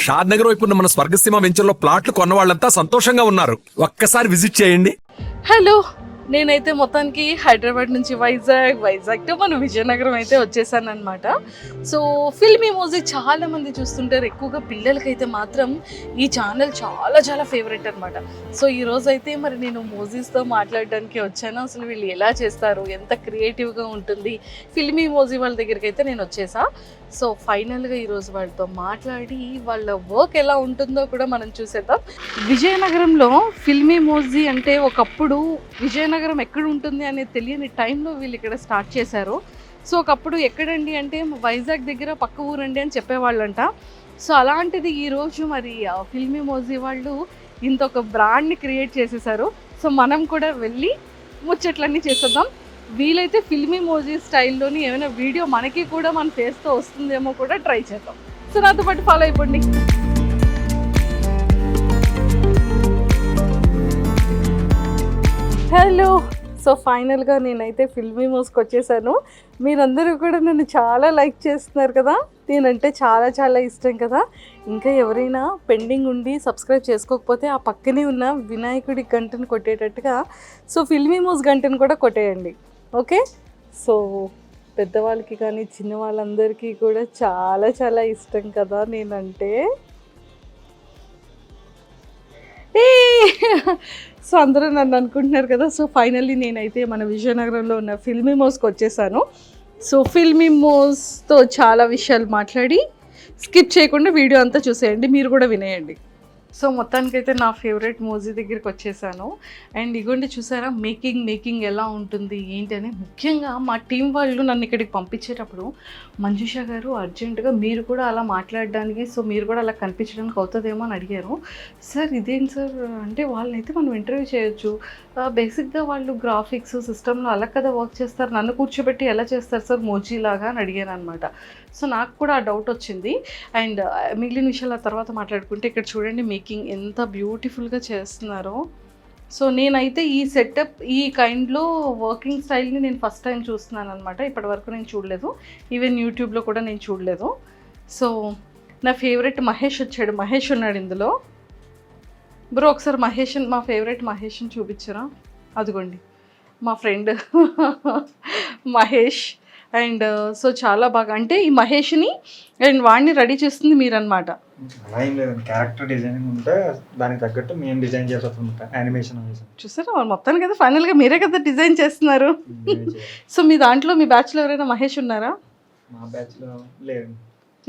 షాద్ నగర్ వైపు ఉన్న మన స్వర్గసీమ వెంచర్లో ప్లాట్లు కొన్న వాళ్ళంతా సంతోషంగా ఉన్నారు. ఒక్కసారి విజిట్ చేయండి. హలో, నేనైతే మొత్తానికి హైదరాబాద్ నుంచి వైజాగ్ టు మన విజయనగరం అయితే వచ్చేసాను అనమాట. సో ఫిల్మీ మ్యూజిక్ చాలా మంది చూస్తుంటారు, ఎక్కువగా పిల్లలకైతే మాత్రం ఈ ఛానల్ చాలా ఫేవరెట్ అనమాట. సో ఈరోజు అయితే మరి నేను మోజీస్తో మాట్లాడడానికి వచ్చాను. అసలు వీళ్ళు ఎలా చేస్తారు, ఎంత క్రియేటివ్గా ఉంటుంది, ఫిల్మీ మోజీ వాళ్ళ దగ్గరికి అయితే నేను వచ్చేసా. సో ఫైనల్గా ఈరోజు వాళ్ళతో మాట్లాడి వాళ్ళ వర్క్ ఎలా ఉంటుందో కూడా మనం చూసేద్దాం. విజయనగరంలో ఫిల్మీ మోజీ అంటే ఒకప్పుడు విజయనగరం ఎక్కడ ఉంటుంది అనేది తెలియని టైంలో వీళ్ళు ఇక్కడ స్టార్ట్ చేశారు. సో ఒకప్పుడు ఎక్కడండి అంటే వైజాగ్ దగ్గర పక్క ఊరండి అని చెప్పేవాళ్ళంట. సో అలాంటిది ఈరోజు మరి ఫిల్మీ మోజీ వాళ్ళు ఇంత ఒక బ్రాండ్ని క్రియేట్ చేసేసారు. సో మనం కూడా వెళ్ళి ముచ్చట్లన్నీ చేసేద్దాం. వీలైతే ఫిల్మీ మోజీ స్టైల్లోని ఏమైనా వీడియో మనకి కూడా మన ఫేస్తో వస్తుందేమో కూడా ట్రై చేద్దాం. సో నాతో పాటు ఫాలో అయిపోండి. హలో, సో ఫైనల్గా నేనైతే ఫిల్మీ మోజ్కి వచ్చేసాను. మీరందరూ కూడా నన్ను చాలా లైక్ చేస్తున్నారు కదా, నేనంటే చాలా ఇష్టం కదా. ఇంకా ఎవరైనా పెండింగ్ ఉండి సబ్స్క్రైబ్ చేసుకోకపోతే ఆ పక్కనే ఉన్న వినాయకుడి గంటను కొట్టేటట్టుగా సో ఫిల్మీ మోజ్ గంటను కూడా కొట్టేయండి, ఓకే. సో పెద్దవాళ్ళకి కానీ చిన్న వాళ్ళందరికీ కూడా చాలా ఇష్టం కదా నేనంటే. సో అందరూ నన్ను అనుకుంటున్నారు కదా. సో ఫైనల్లీ నేనైతే మన విజయనగరంలో ఉన్న ఫిల్మీ మోజ్కి వచ్చేసాను. సో ఫిల్మీ మోజ్తో చాలా విషయాలు మాట్లాడి స్కిప్ చేయకుండా వీడియో అంతా చూసేయండి, మీరు కూడా వినేయండి. సో మొత్తానికైతే నా ఫేవరెట్ మోజీ దగ్గరికి వచ్చేసాను. అండ్ ఇగోండి చూసారా మేకింగ్ ఎలా ఉంటుంది ఏంటి అని. ముఖ్యంగా మా టీం వాళ్ళు నన్ను ఇక్కడికి పంపించేటప్పుడు మంజుష గారు అర్జెంటుగా మీరు కూడా అలా మాట్లాడడానికి, సో మీరు కూడా అలా కనిపించడానికి అవుతుందేమో అని అడిగారు. సార్ ఇదేంటి సార్ అంటే వాళ్ళనైతే మనం ఇంటర్వ్యూ చేయొచ్చు, బేసిక్గా వాళ్ళు గ్రాఫిక్స్ సిస్టంలో అలా కదా వర్క్ చేస్తారు, నన్ను కూర్చోబెట్టి ఎలా చేస్తారు సార్ మోజీ లాగా అని అడిగాను అనమాట. సో నాకు కూడా ఆ డౌట్ వచ్చింది. అండ్ మిగిలిన విషయాలు ఆ తర్వాత మాట్లాడుకుంటే ఇక్కడ చూడండి మేకింగ్ ఎంత బ్యూటిఫుల్గా చేస్తున్నారో. సో నేనైతే ఈ సెటప్ ఈ కైండ్లో వర్కింగ్ స్టైల్ని నేను ఫస్ట్ టైం చూస్తున్నాను అనమాట. ఇప్పటి వరకు నేను చూడలేదు, ఈవెన్ యూట్యూబ్లో కూడా నేను చూడలేదు. సో నా ఫేవరెట్ మహేష్ వచ్చాడు, మహేష్ ఉన్నాడు ఇందులో. బ్రో ఒకసారి మా ఫేవరెట్ మహేష్ని చూపించరా, అదిగోండి మా ఫ్రెండ్ మహేష్. అండ్ సో చాలా బాగా అంటే ఈ మహేష్ని అండ్ వాడిని రెడీ చేస్తుంది మీరు అనమాట. అలా ఏం లేదండి, క్యారెక్టర్ డిజైనింగ్ ఉంటే దానికి తగ్గట్టు మేము డిజైన్ చేస్తాం యానిమేషన్. చూసారా మొత్తానికి కదా ఫైనల్గా మీరే కదా డిజైన్ చేస్తున్నారు. సో మీ దాంట్లో మీ బ్యాచ్లో ఎవరైనా మహేష్ ఉన్నారా? మా బ్యాచ్ లో లేదు.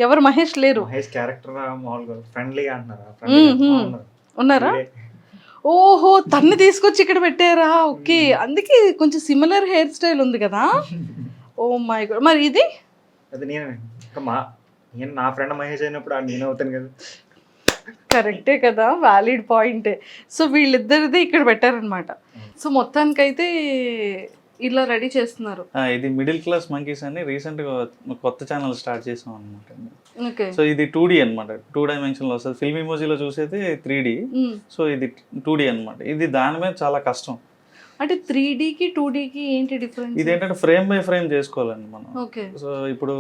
ఎవరు మహేష్ లేరు? మహేష్ క్యారెక్టర్ మామూలుగా ఫ్రెండ్లీగా అంటున్నారా? ఉన్నారా? ఓహో తన్ని తీసుకొచ్చి ఇక్కడ పెట్టారా? ఓకే, అందుకే కొంచెం సిమిలర్ హెయిర్ స్టైల్ ఉంది కదా. ఓ మై గాడ్, మరి ఇది అది నేను నా ఫ్రెండ్ మహేష్ అయినప్పుడు నేను అవుతాను కదా. కరెక్టే కదా, వ్యాలిడ్ పాయింటే. సో వీళ్ళిద్దరిది ఇక్కడ పెట్టారనమాట. సో మొత్తానికైతే ఇలా రెడీ చేస్తున్నారు. ఇది మిడిల్ క్లాస్ మంకీస్ అని రీసెంట్గా కొత్త ఛానల్ స్టార్ట్ చేసాం అనమాట. ఓకే, సో ఇది 2D అనమాట, 2 డైమెన్షన్లో వస్తుంది. ఫిల్మీ మోజీలో చూసేది 3D, సో ఇది 2D అనమాట. ఇది దాని మీద చాలా కష్టం. అంటే 3Dకి 2Dకి ఏంటి డిఫరెన్స్? ఇది ఏంటంటే ఫ్రేమ్ బై ఫ్రేమ్ చేసుకోవాలండి మనం. ఓకే, సో ఇప్పుడు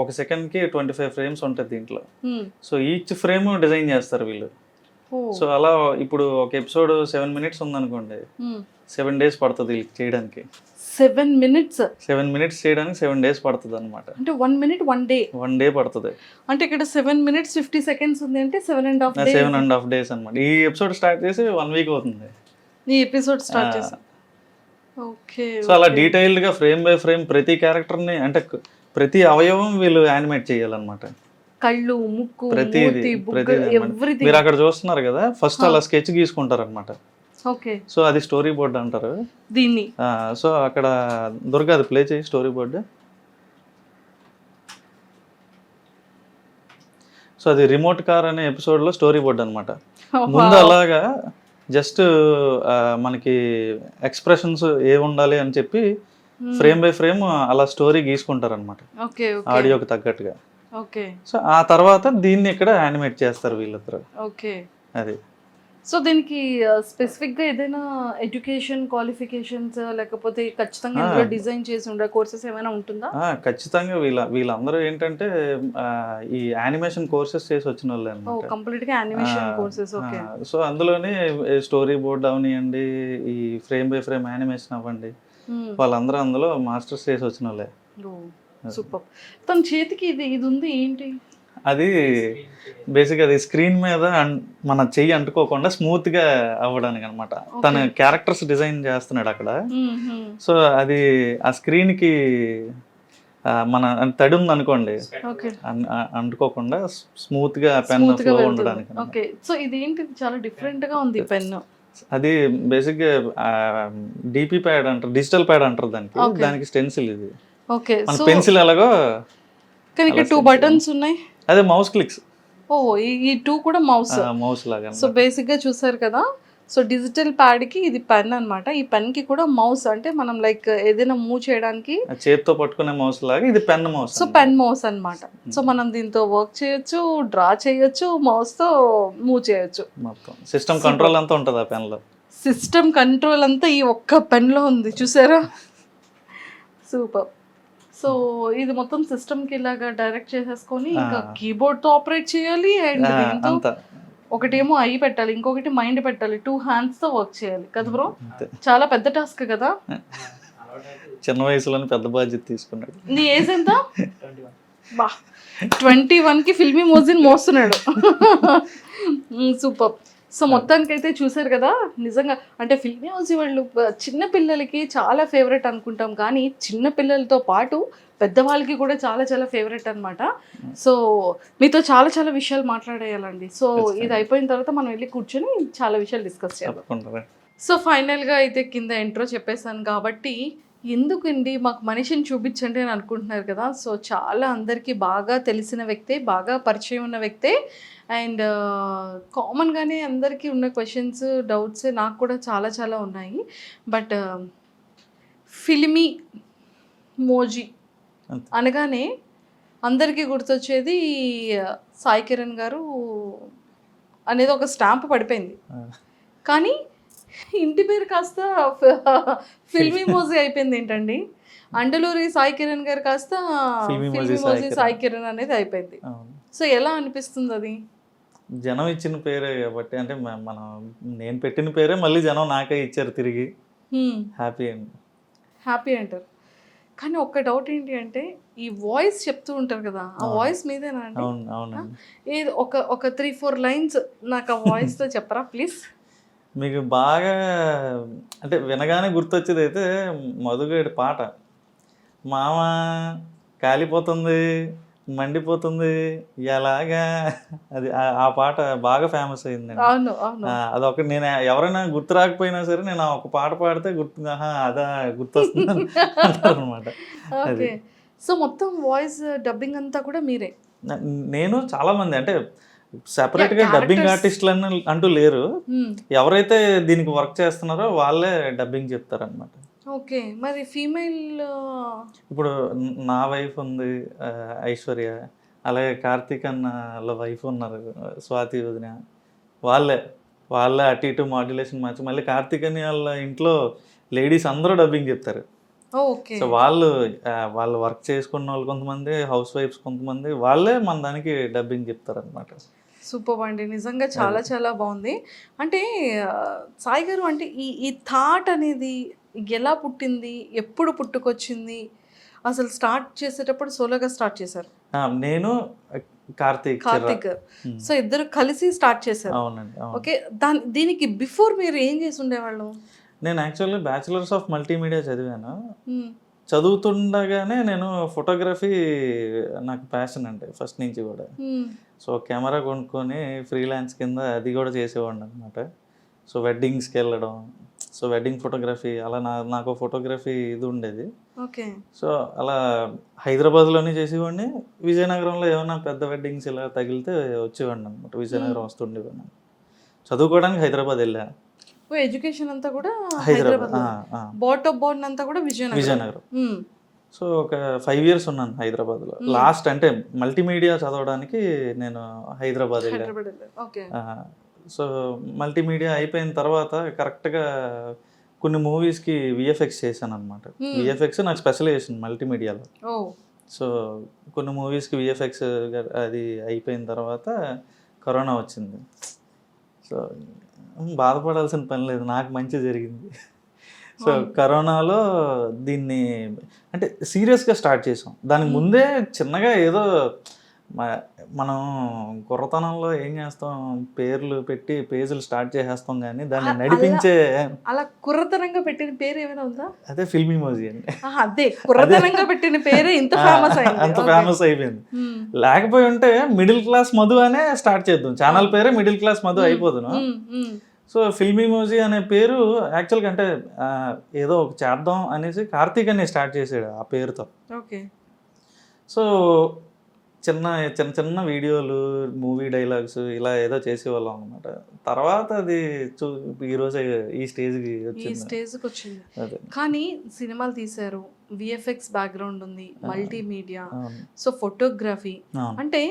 ఒక సెకండ్కి 25 ఫ్రేమ్స్ ఉంటుంది దీంట్లో. సో ఈచ్ ఫ్రేమ్ డిజైన్ చేస్తారు వీళ్ళు. సో అలా ఇప్పుడు ఒక ఎపిసోడ్ 7 minutes ఉందనుకోండి, 7 days పడుతుంది వీళ్ళకి చేయడానికి. 7 minutes చేయడానికి 7 days పడుతుంది అనమాట. అంటే 1 minute 1 day 1 day పడుతుంది. అంటే ఇక్కడ 7 minutes 50 seconds ఉంది అంటే 7.5 days అనమాట. ఈ ఎపిసోడ్ స్టార్ట్ చేసి 1 week అవుతుంది ఈ ఎపిసోడ్ స్టార్ట్ చేసా. ఓకే, సో అలా డీటెయిల్డ్ గా ఫ్రేమ్ బై ఫ్రేమ్ ప్రతి క్యారెక్టర్ ని అంటే ప్రతి అవయవం వీళ్ళు యానిమేట్ చేయాలన్నమాట. కళ్ళు, ముక్కు, ప్రతిది మీరు అక్కడ చూస్తున్నారు కదా, ఫస్ట్ అలా స్కెచ్ గీసుకుంటారు అనమాట. ఓకే, సో అది స్టోరీ బోర్డ్ అంటారు దీన్ని. సో అక్కడ దుర్గా అది ప్లే చేయి స్టోరీ బోర్డ్. సో అది రిమోట్ కార్ అనే ఎపిసోడ్ లో స్టోరీ బోర్డ్ అనమాట. ముందు అలాగా జస్ట్ మనకి ఎక్స్ప్రెషన్స్ ఏ ఉండాలి అని చెప్పి ఫ్రేమ్ బై ఫ్రేమ్ అలా స్టోరీ గీసుకుంటారు అనమాట, ఆడియోకి తగ్గట్టుగా. ఓకే, సో ఆ తర్వాత దీన్ని ఇక్కడ యానిమేట్ చేస్తారు వీళ్ళిద్దరు. ఓకే, అది సో దీనికి స్పెసిఫిక్గా ఏదైనా ఎడ్యుకేషన్ క్వాలిఫికేషన్స్ లేకపోతే ఖచ్చితంగా ఇందులో డిజైన్ చేసి ఉండే కోర్సెస్ ఏమైనా ఉంటుందా? ఖచ్చితంగా వీళ్ళందరూ ఏంటంటే ఈ యానిమేషన్ కోర్సెస్ చేసి వచ్చిన వాళ్ళే ఓ అనమాట. కంప్లీట్గా యానిమేషన్ కోర్సెస్. ఓకే. సో అందులోనే స్టోరీ బోర్డ్ అవనివ్వండి, ఈ ఫ్రేమ్ బై ఫ్రేమ్ యానిమేషన్ అవ్వండి, వాళ్ళందరూ అందులో మాస్టర్స్ చేసి వచ్చిన వాళ్ళే. సూపర్. తన చేతికి ఇది ఇది ఉంది ఏంటి? అది బేసిక్ అది స్క్రీన్ మీద మన చెయ్యి అంటుకోకుండా స్మూత్ గా అవ్వడానికి అనమాట. తన క్యారెక్టర్స్ డిజైన్ చేస్తున్నాడు అక్కడ. సో అది ఆ స్క్రీన్ కి మన తడి ఉంది అనుకోండి, అంటుకోకుండా స్మూత్ గా పెన్ ఫ్లో ఉండడానికి. ఓకే. సో ఇది ఏంటి చాలా డిఫరెంట్ గా ఉంది పెన్. అది బేసిక్ గా డిపి ప్యాడ్ అంటారు, డిజిటల్ ప్యాడ్ అంటారు దానికి స్టెన్సిల్ ఇది. ఓకే. మన పెన్సిల్ ఎలాగో కానీ ఇక్కడ 2 బటన్స్ ఉన్నాయి. అదే మౌస్ క్లిక్స్. ఓ ఈ 2 కూడా మౌస్ లాగా. సో బేసిక్ గా చూసారు కదా. సో డిజిటల్ ప్యాడ్ కి ఇది పెన్ అన్నమాట. ఈ పెన్ కి కూడా మౌస్, అంటే మనం లైక్ ఏదైనా మూవ్ చేయడానికి చేతితో పట్టుకునే మౌస్ లాగా ఇది pen mouse. So pen mouse అన్నమాట. సో మనం దీంతో వర్క్ చేయొచ్చు, డ్రా చేయొచ్చు, మౌస్ తో మూవ్ చేయొచ్చు. మొత్తం సిస్టమ్ కంట్రోల్ అంతా ఉంటుంది ఆ పెన్ లో. సిస్టమ్ కంట్రోల్ అంతా ఈ ఒక్క పెన్ లో ఉంది, చూసారా? సూపర్. సో ఇది మొత్తం సిస్టమ్ కి ఇలాగా డైరెక్ట్ చేసేసుకొని ఇంకా కీబోర్డ్ తో ఆపరేట్ చేయాలి. అండ్ దీంతో ఒకటేమో ఐ పెట్టాలి, ఇంకొకటి మైండ్ పెట్టాలి. 2 hands తో వర్క్ చేయాలి కదా బ్రో? చాలా పెద్ద టాస్క్ కదా. చిన్న వయసులోనే పెద్ద బాధ్యత తీసుకున్నాడు. నీ ఏజ్ ఎంత? 21 కి ఫిల్మీ మోజిన్ మోస్తున్నాడు. సూపర్. సో మొత్తానికి అయితే చూసారు కదా, నిజంగా అంటే ఫిల్మీ మోజీ వాళ్ళు చిన్న పిల్లలకి చాలా ఫేవరెట్ అనుకుంటాం, కానీ చిన్న పిల్లలతో పాటు పెద్దవాళ్ళకి కూడా చాలా చాలా ఫేవరెట్ అనమాట. సో మీతో చాలా చాలా విషయాలు మాట్లాడేయాలండి. సో ఇది అయిపోయిన తర్వాత మనం వెళ్ళి కూర్చొని చాలా విషయాలు డిస్కస్ చేయాలి. సో ఫైనల్గా అయితే కింద ఇంట్రో చెప్పేశాను కాబట్టి ఎందుకండి మాకు మనిషిని చూపించండి అని అనుకుంటున్నారు కదా. సో చాలా అందరికీ బాగా తెలిసిన వ్యక్తే, బాగా పరిచయం ఉన్న వ్యక్తే. అండ్ కామన్గానే అందరికీ ఉన్న క్వశ్చన్స్, డౌట్స్ నాకు కూడా చాలా చాలా ఉన్నాయి. బట్ ఫిల్మీ మోజీ అనగానే అందరికీ గుర్తొచ్చేది సాయి కిరణ్ గారు అనేది ఒక స్టాంప్ పడిపోయింది. కానీ ఇంటి పేరు కాస్త ఫిల్మీ మోజీ అయిపోయింది ఏంటండి? అండలూరి సాయి కిరణ్ గారు కాస్త ఫిల్మీ మోజీ సాయి కిరణ్ అనేది అయిపోయింది. సో ఎలా అనిపిస్తుంది అది? జనం ఇచ్చిన పేరే కాబట్టి, అంటే నేను పెట్టిన పేరే మళ్ళీ జనం నాకే ఇచ్చారు తిరిగి. హ్యాపీ అంటారు. కానీ ఒక్క డౌట్ ఏంటి అంటే ఈ వాయిస్ చెప్తూ ఉంటారు కదా, ఆ వాయిస్ మీదేనా అండి? ఏది ఒక 3-4 lines నాకు ఆ వాయిస్తో చెప్పరా ప్లీజ్? మీకు బాగా అంటే వినగానే గుర్తొచ్చేది అయితే మధుగడి పాట, మామ కాలిపోతుంది మండిపోతుంది ఎలాగా, అది ఆ పాట బాగా ఫేమస్ అయిందండి. అదొక నేను ఎవరైనా గుర్తు రాకపోయినా సరే నేను ఒక పాట పాడితే అదా గుర్తొస్తుంది అనమాట. సో మొత్తం వాయిస్ డబ్బింగ్ అంతా కూడా మీరే? నేను చాలా మంది అంటే సెపరేట్ గా డబ్బింగ్ ఆర్టిస్టులు అంటూ లేరు. ఎవరైతే దీనికి వర్క్ చేస్తున్నారో వాళ్ళే డబ్బింగ్ చెప్తారనమాట. ఓకే. మరి ఫీమేల్ ఇప్పుడు నా వైఫ్ ఉంది ఐశ్వర్య, అలాగే కార్తీక్ అన్న వైఫ్ ఉన్నారు స్వాతి వదిన, వాళ్ళే అటు ఇటు మాడ్యులేషన్ మార్చి మళ్ళీ కార్తీక్ అని వాళ్ళ ఇంట్లో లేడీస్ అందరూ డబ్బింగ్ చెప్తారు. సో వాళ్ళు వర్క్ చేసుకున్న వాళ్ళు కొంతమంది, హౌస్ వైఫ్స్ కొంతమంది, వాళ్ళే మన దానికి డబ్బింగ్ చెప్తారు అనమాట. సూపర్ అండి, నిజంగా చాలా చాలా బాగుంది. అంటే సాయి గారు అంటే ఈ థాట్ అనేది ఎలా పుట్టింది, ఎప్పుడు పుట్టుకొచ్చింది? అసలు స్టార్ట్ చేసేటప్పుడు సోలోగా స్టార్ట్ చేశారు? నేను కార్తీక్ సో ఇద్దరు కలిసి స్టార్ట్ చేశారు. అవునండి. ఓకే. దీనికి బిఫోర్ మీరు ఏం చేసి ఉండేవాళ్ళు? నేను యాక్చువల్లీ బ్యాచిలర్స్ ఆఫ్ మల్టీమీడియా చదివాను. చదువుతుండగానే నేను ఫోటోగ్రఫీ నాకు ప్యాషన్ అంటే ఫస్ట్ నుంచి కూడా. సో కెమెరా కొనుక్కొని ఫ్రీలాన్స్ కింద అది కూడా చేసేవాడిని అనమాట. సో వెడ్డింగ్స్కి వెళ్ళడం, సో వెడ్డింగ్ ఫోటోగ్రఫీ అలా నాకు ఫోటోగ్రఫీ ఇది ఉండేది. ఓకే. సో అలా హైదరాబాద్లోనే చేసేవాడిని. విజయనగరంలో ఏమైనా పెద్ద వెడ్డింగ్స్ ఇలా తగిలితే వచ్చేవాడిని అనమాట. విజయనగరం వస్తుండేవాడిని. చదువుకోవడానికి హైదరాబాద్ వెళ్ళా. ఎడ్యుకేషన్ అంతా కూడా హైదరాబాద్, బోర్న్ అంతా కూడా విజయనగరం. సో ఒక 5 years ఉన్నాను హైదరాబాద్లో. లాస్ట్ అంటే మల్టీమీడియా చదవడానికి నేను హైదరాబాద్ వెళ్ళాను. సో మల్టీమీడియా అయిపోయిన తర్వాత కరెక్ట్గా కొన్ని మూవీస్కి విఎఫ్ఎక్స్ చేశాను అనమాట. విఎఫ్ఎక్స్ నాకు స్పెషలైజేషన్ మల్టీమీడియాలో. ఓ సో కొన్ని మూవీస్కి విఎఫ్ఎక్స్ అది అయిపోయిన తర్వాత కరోనా వచ్చింది. సో బాధపడాల్సిన పని లేదు, నాకు మంచి జరిగింది. సో కరోనాలో దీన్ని అంటే సీరియస్గా స్టార్ట్ చేసాం. దానికి ముందే చిన్నగా ఏదో మనం కుర్రతనంలో ఏం చేస్తాం, పేర్లు పెట్టి పేజీలు స్టార్ట్ చేసేస్తాం, కానీ దాన్ని నడిపించే అలా కుర్రతనంగా పెట్టిన పేరు ఏమైనా ఉందా? అదే ఫిల్మ్ ఇమోజీ అండి. అదే కుర్రతనంగా పెట్టిన పేరే ఇంత ఫేమస్ అయింది. అంత ఫేమస్ అయిపోయింది. లేకపోయి ఉంటే మిడిల్ క్లాస్ మధు అనే స్టార్ట్ చేద్దాం, ఛానల్ పేరే మిడిల్ క్లాస్ మధు అయిపోదును. సో ఫిల్మ్ ఇమోజీ అనే పేరు యాక్చువల్గా అంటే ఏదో ఒక చేద్దాం అనేసి కార్తీక్ అని స్టార్ట్ చేసాడు ఆ పేరుతో. ఓకే. సో చిన్న చిన్న చిన్న వీడియోలు, మూవీ డైలాగ్స్ ఇలా ఏదో చేసేవాళ్ళం అనమాట. తర్వాత అది ఈరోజు ఈ స్టేజ్కి వచ్చింది. కానీ సినిమాలు తీశారు, విఎఫ్ఎక్స్ బ్యాక్గ్రౌండ్ ఉంది, మల్టీమీడియా, సో ఫోటోగ్రఫీ, అంటే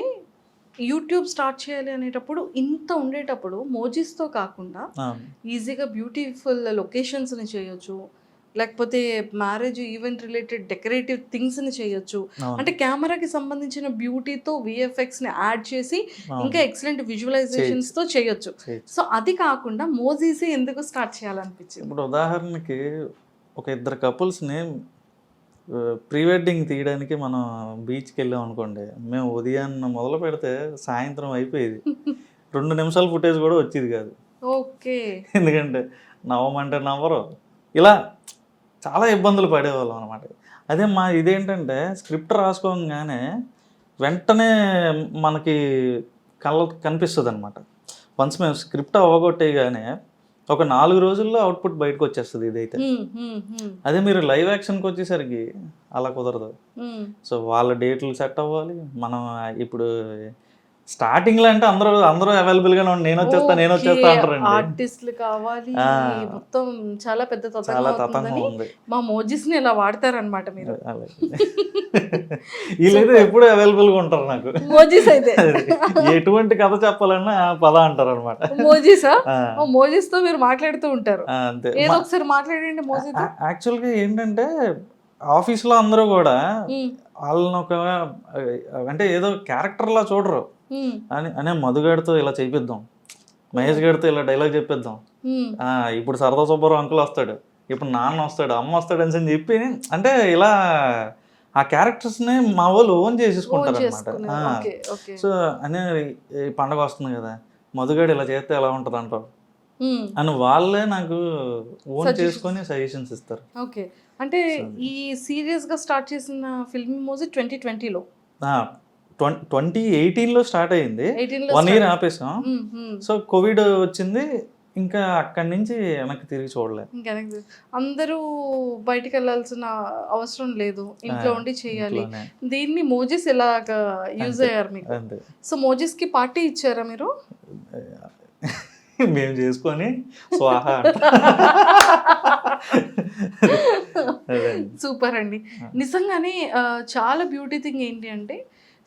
యూట్యూబ్ స్టార్ట్ చేయాలి అనేటప్పుడు ఇంత ఉండేటప్పుడు మోజీస్తో కాకుండా ఈజీగా బ్యూటిఫుల్ లొకేషన్స్ని చేయొచ్చు, లేకపోతే మ్యారేజ్ ఈవెంట్ రిలేటెడ్ డెకరేటివ్ థింగ్స్ని చేయొచ్చు. అంటే కెమెరాకి సంబంధించిన బ్యూటీతో విఎఫ్ఎక్స్ని యాడ్ చేసి ఇంకా ఎక్సలెంట్ విజువలైజేషన్స్తో చేయొచ్చు. సో అది కాకుండా మోజీసే ఎందుకు స్టార్ట్ చేయాలనిపించింది? ఇప్పుడు ఉదాహరణకి ఒక ఇద్దరు కపుల్స్ని ప్రీ వెడ్డింగ్ తీయడానికి మనం బీచ్కి వెళ్ళాం అనుకోండి, మేము ఉదయాన్న మొదలు పెడితే సాయంత్రం అయిపోయేది. 2 నిమిషాల ఫుటేజ్ కూడా వచ్చేది కాదు. ఓకే. ఎందుకంటే నవ్వమంటే నవ్వరు, ఇలా చాలా ఇబ్బందులు పడేవాళ్ళం అనమాట. అదే ఇదేంటంటే స్క్రిప్ట్ రాసుకోగానే వెంటనే మనకి కనిపిస్తుంది అనమాట. వన్స్ మేము స్క్రిప్ట్ అవ్వగొట్టేగానే ఒక 4 రోజుల్లో అవుట్పుట్ బయటకు వచ్చేస్తుంది ఇదైతే. అదే మీరు లైవ్ యాక్షన్కి వచ్చేసరికి అలా కుదరదు. సో వాళ్ళ డేట్లు సెట్ అవ్వాలి. మనం ఇప్పుడు స్టార్టింగ్లో అంటే అందరూ అవైలబుల్గానే ఉండి నేను వచ్చేస్తా అంటారండి. ఆర్టిస్టులు కావాలి, మొత్తం చాలా పెద్ద తతంగం ఉంది. మా మోజీస్ని ఇలా వాడతారనమాట మీరు. వీళ్ళైతే ఎప్పుడు అవైలబుల్గా ఉంటారు నాకు. మోజీస్ అయితే ఎటువంటి కథ చెప్పాలన్నా పద అంటారు అనమాట. మోజీసా? మోజీస్తో మీరు మాట్లాడుతూ ఉంటారు. అంతే. ఏదో ఒకసారి మాట్లాడండి మోజీతో. యాక్చువల్గా ఏంటంటే ఆఫీస్లో అందరూ కూడా వాళ్ళని ఒక అంటే ఏదో క్యారెక్టర్లా చూడరు. అనే మధుగాడితో ఇలా చేపిద్దాం, మహేష్ గారితో ఇలా డైలాగ్ చెప్పిద్దాం, ఇప్పుడు సరదా సుబ్బారావు అంకుల్ వస్తాడు, ఇప్పుడు నాన్న వస్తాడు, అమ్మ వస్తాడు అని చెప్పి అంటే ఇలా ఆ క్యారెక్టర్స్ని మా వాళ్ళు ఓన్ చేసేసుకుంటారు అనమాట. సో అనే పండగ వస్తుంది కదా, మధుగాడు ఇలా చేస్తే ఎలా ఉంటుంది అంటారు అని వాళ్ళే నాకు ఓన్ చేసుకొని సజెషన్స్ ఇస్తారు. ఓకే. అంటే ఈ సీరియస్గా స్టార్ట్ చేసిన ఫిల్మ్ మోజీ 2020లో 2018లో స్టార్ట్ అయ్యింది. 1 year ఆపేసాం. సో కోవిడ్ వచ్చింది, ఇంకా అక్కడి నుంచి వెనక్కి తిరిగి చూడలేదు. అందరూ బయటికి వెళ్ళాల్సిన అవసరం లేదు, ఇంట్లో ఉండి చేయాలి. దీన్ని మోజీస్ ఎలాగా యూజ్ అయ్యారు మీకు? సో మోజీస్కి పార్టీ ఇచ్చారా మీరు? మేము చేసుకొని స్వాహా. సూపర్ అండి. నిజంగానే చాలా బ్యూటీ థింగ్ ఏంటి అంటే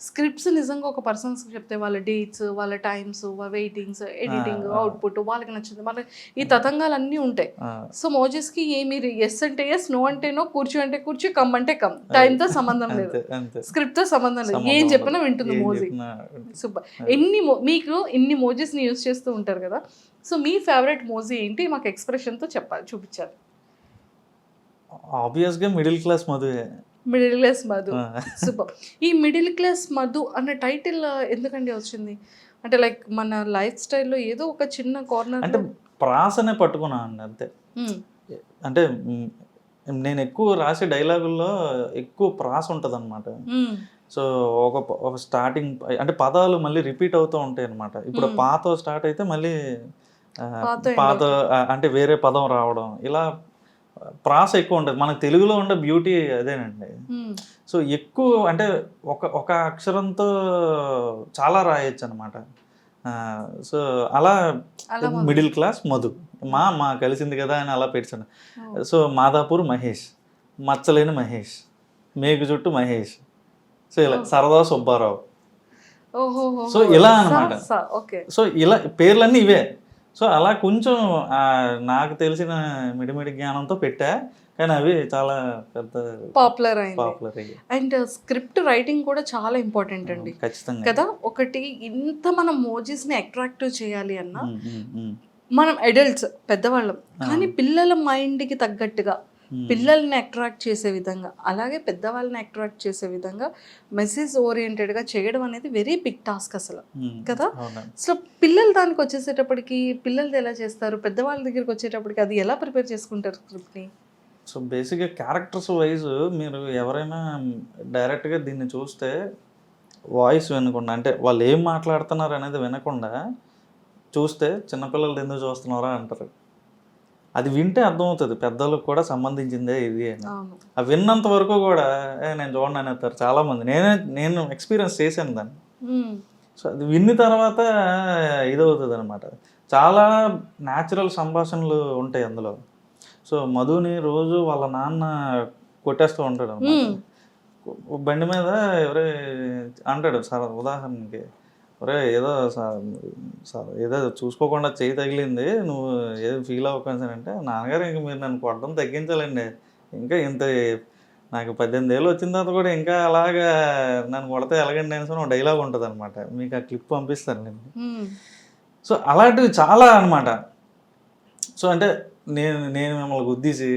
స్క్రిప్ట్స్ నిజంగా ఒక పర్సన్స్ చెప్తే వాళ్ళ డేట్స్, వాళ్ళ టైమ్స్, వెయిటింగ్స్, ఎడిటింగ్, అవుట్పుట్ వాళ్ళకి నచ్చింది, మన ఈ తతంగాలన్నీ ఉంటాయి. సో మోజీస్కి మీరు ఎస్ అంటే ఎస్, నో అంటే నో, కూర్చో అంటే కూర్చో, కమ్ అంటే కమ్, టైంతో సంబంధం లేదు, స్క్రిప్ట్తో సంబంధం లేదు, ఏం చెప్పినా వింటుంది మోజీ. సూపర్. మీకు ఇన్ని మోజీస్ని యూజ్ చేస్తూ ఉంటారు కదా, సో మీ ఫేవరెట్ మోజీ ఏంటి? మాకు ఎక్స్ప్రెషన్తో చెప్పాలి, చూపించాలి. ఆబ్వియస్గా middle class Madhu. Middle class Madhu. Super. ఈ మిడిల్ క్లాస్ మధు అన్న టైటిల్ ఎందుకండి వచ్చింది? అంటే లైక్ మన లైఫ్ స్టైల్లో ఏదో ఒక చిన్న కార్నర్ అంటే ప్రాసనే పట్టుకున్నా అండి అంతే. అంటే నేను ఎక్కువ రాసే డైలాగుల్లో ఎక్కువ ప్రాస ఉంటుంది అనమాట. సో ఒక స్టార్టింగ్ అంటే పదాలు మళ్ళీ రిపీట్ అవుతూ ఉంటాయి అనమాట. ఇప్పుడు పాత స్టార్ట్ అయితే మళ్ళీ పాత అంటే వేరే పదం రావడం, ఇలా ప్రాస ఎక్కువ ఉంటుంది. మనకు తెలుగులో ఉండే బ్యూటీ అదేనండి. సో ఎక్కువ అంటే ఒక అక్షరంతో చాలా రాయొచ్చు అనమాట. సో అలా మిడిల్ క్లాస్ మధు మా కలిసింది కదా అని అలా పెట్టాను. సో మాదాపూర్ మహేష్, మచ్చలేని మహేష్, మేకు చుట్టూ మహేష్, సో ఇలా సరదా సుబ్బారావు. ఓహో సో ఇలా అన్నమాట. ఓకే. సో ఇలా పేర్లన్నీ ఇవే. సో అలా కొంచెం నాకు తెలిసిన మిడిమిడి జ్ఞానంతో పెట్టా, కానీ అవి చాలా పెద్ద పాపులర్ అయింది. పాపులర్ అయ్యాయి. అండ్ స్క్రిప్ట్ రైటింగ్ కూడా చాలా ఇంపార్టెంట్ అండి ఖచ్చితంగా కదా. ఒకటి ఇంత మనం మోజీస్ని అట్రాక్టివ్ చేయాలి అన్న ఉమ్, ఉమ్, ఉమ్. మనం అడల్ట్స్ పెద్దవాళ్ళం, కానీ పిల్లల మైండ్కి తగ్గట్టుగా పిల్లల్ని అట్రాక్ట్ చేసే విధంగా, అలాగే పెద్దవాళ్ళని అట్రాక్ట్ చేసే విధంగా మెసేజ్ ఓరియంటెడ్గా చేయడం అనేది వెరీ బిగ్ టాస్క్ అసలు కదా. సో పిల్లలు దానికి వచ్చేసేటప్పటికి పిల్లలది ఎలా చేస్తారు, పెద్దవాళ్ళ దగ్గరికి వచ్చేటప్పటికి అది ఎలా ప్రిపేర్ చేసుకుంటారు స్క్రిప్ట్ని? సో బేసిక్గా క్యారెక్టర్స్ వైజ్ మీరు ఎవరైనా డైరెక్ట్గా దీన్ని చూస్తే వాయిస్ వినకుండా, అంటే వాళ్ళు ఏం మాట్లాడుతున్నారు అనేది వినకుండా చూస్తే చిన్నపిల్లలు ఎందుకు చూస్తున్నారా అంటారు. అది వింటే అర్థమవుతుంది పెద్దలకు కూడా సంబంధించిందే ఇది అని. అది విన్నంత వరకు కూడా నేను చూడండి అనేస్తారు చాలామంది. నేను ఎక్స్పీరియన్స్ చేశాను దాన్ని. సో అది విన్న తర్వాత ఇదవుతుంది అనమాట. చాలా న్యాచురల్ సంభాషణలు ఉంటాయి అందులో. సో మధుని రోజు వాళ్ళ నాన్న కొట్టేస్తూ ఉంటాడు అన్నమాట. బండి మీద ఎవరే అంటాడు సార్, ఉదాహరణకి ఒరే ఏదో ఏదో చూసుకోకుండా చేయి తగిలింది, నువ్వు ఏదో ఫీల్ అవ్వకుండా అంటే, నాన్నగారు ఇంక మీరు నన్ను కొట్టడం తగ్గించాలండి, ఇంకా ఇంత నాకు 18 ఏళ్ళు వచ్చిన తర్వాత కూడా ఇంకా అలాగా నన్ను కొడితే ఎలాగండి అనేసి ఒక డైలాగ్ ఉంటుంది అనమాట. మీకు ఆ క్లిప్ పంపిస్తాను నేను. సో అలాంటివి చాలా అనమాట. సో అంటే నేను మిమ్మల్ని గుద్దీసి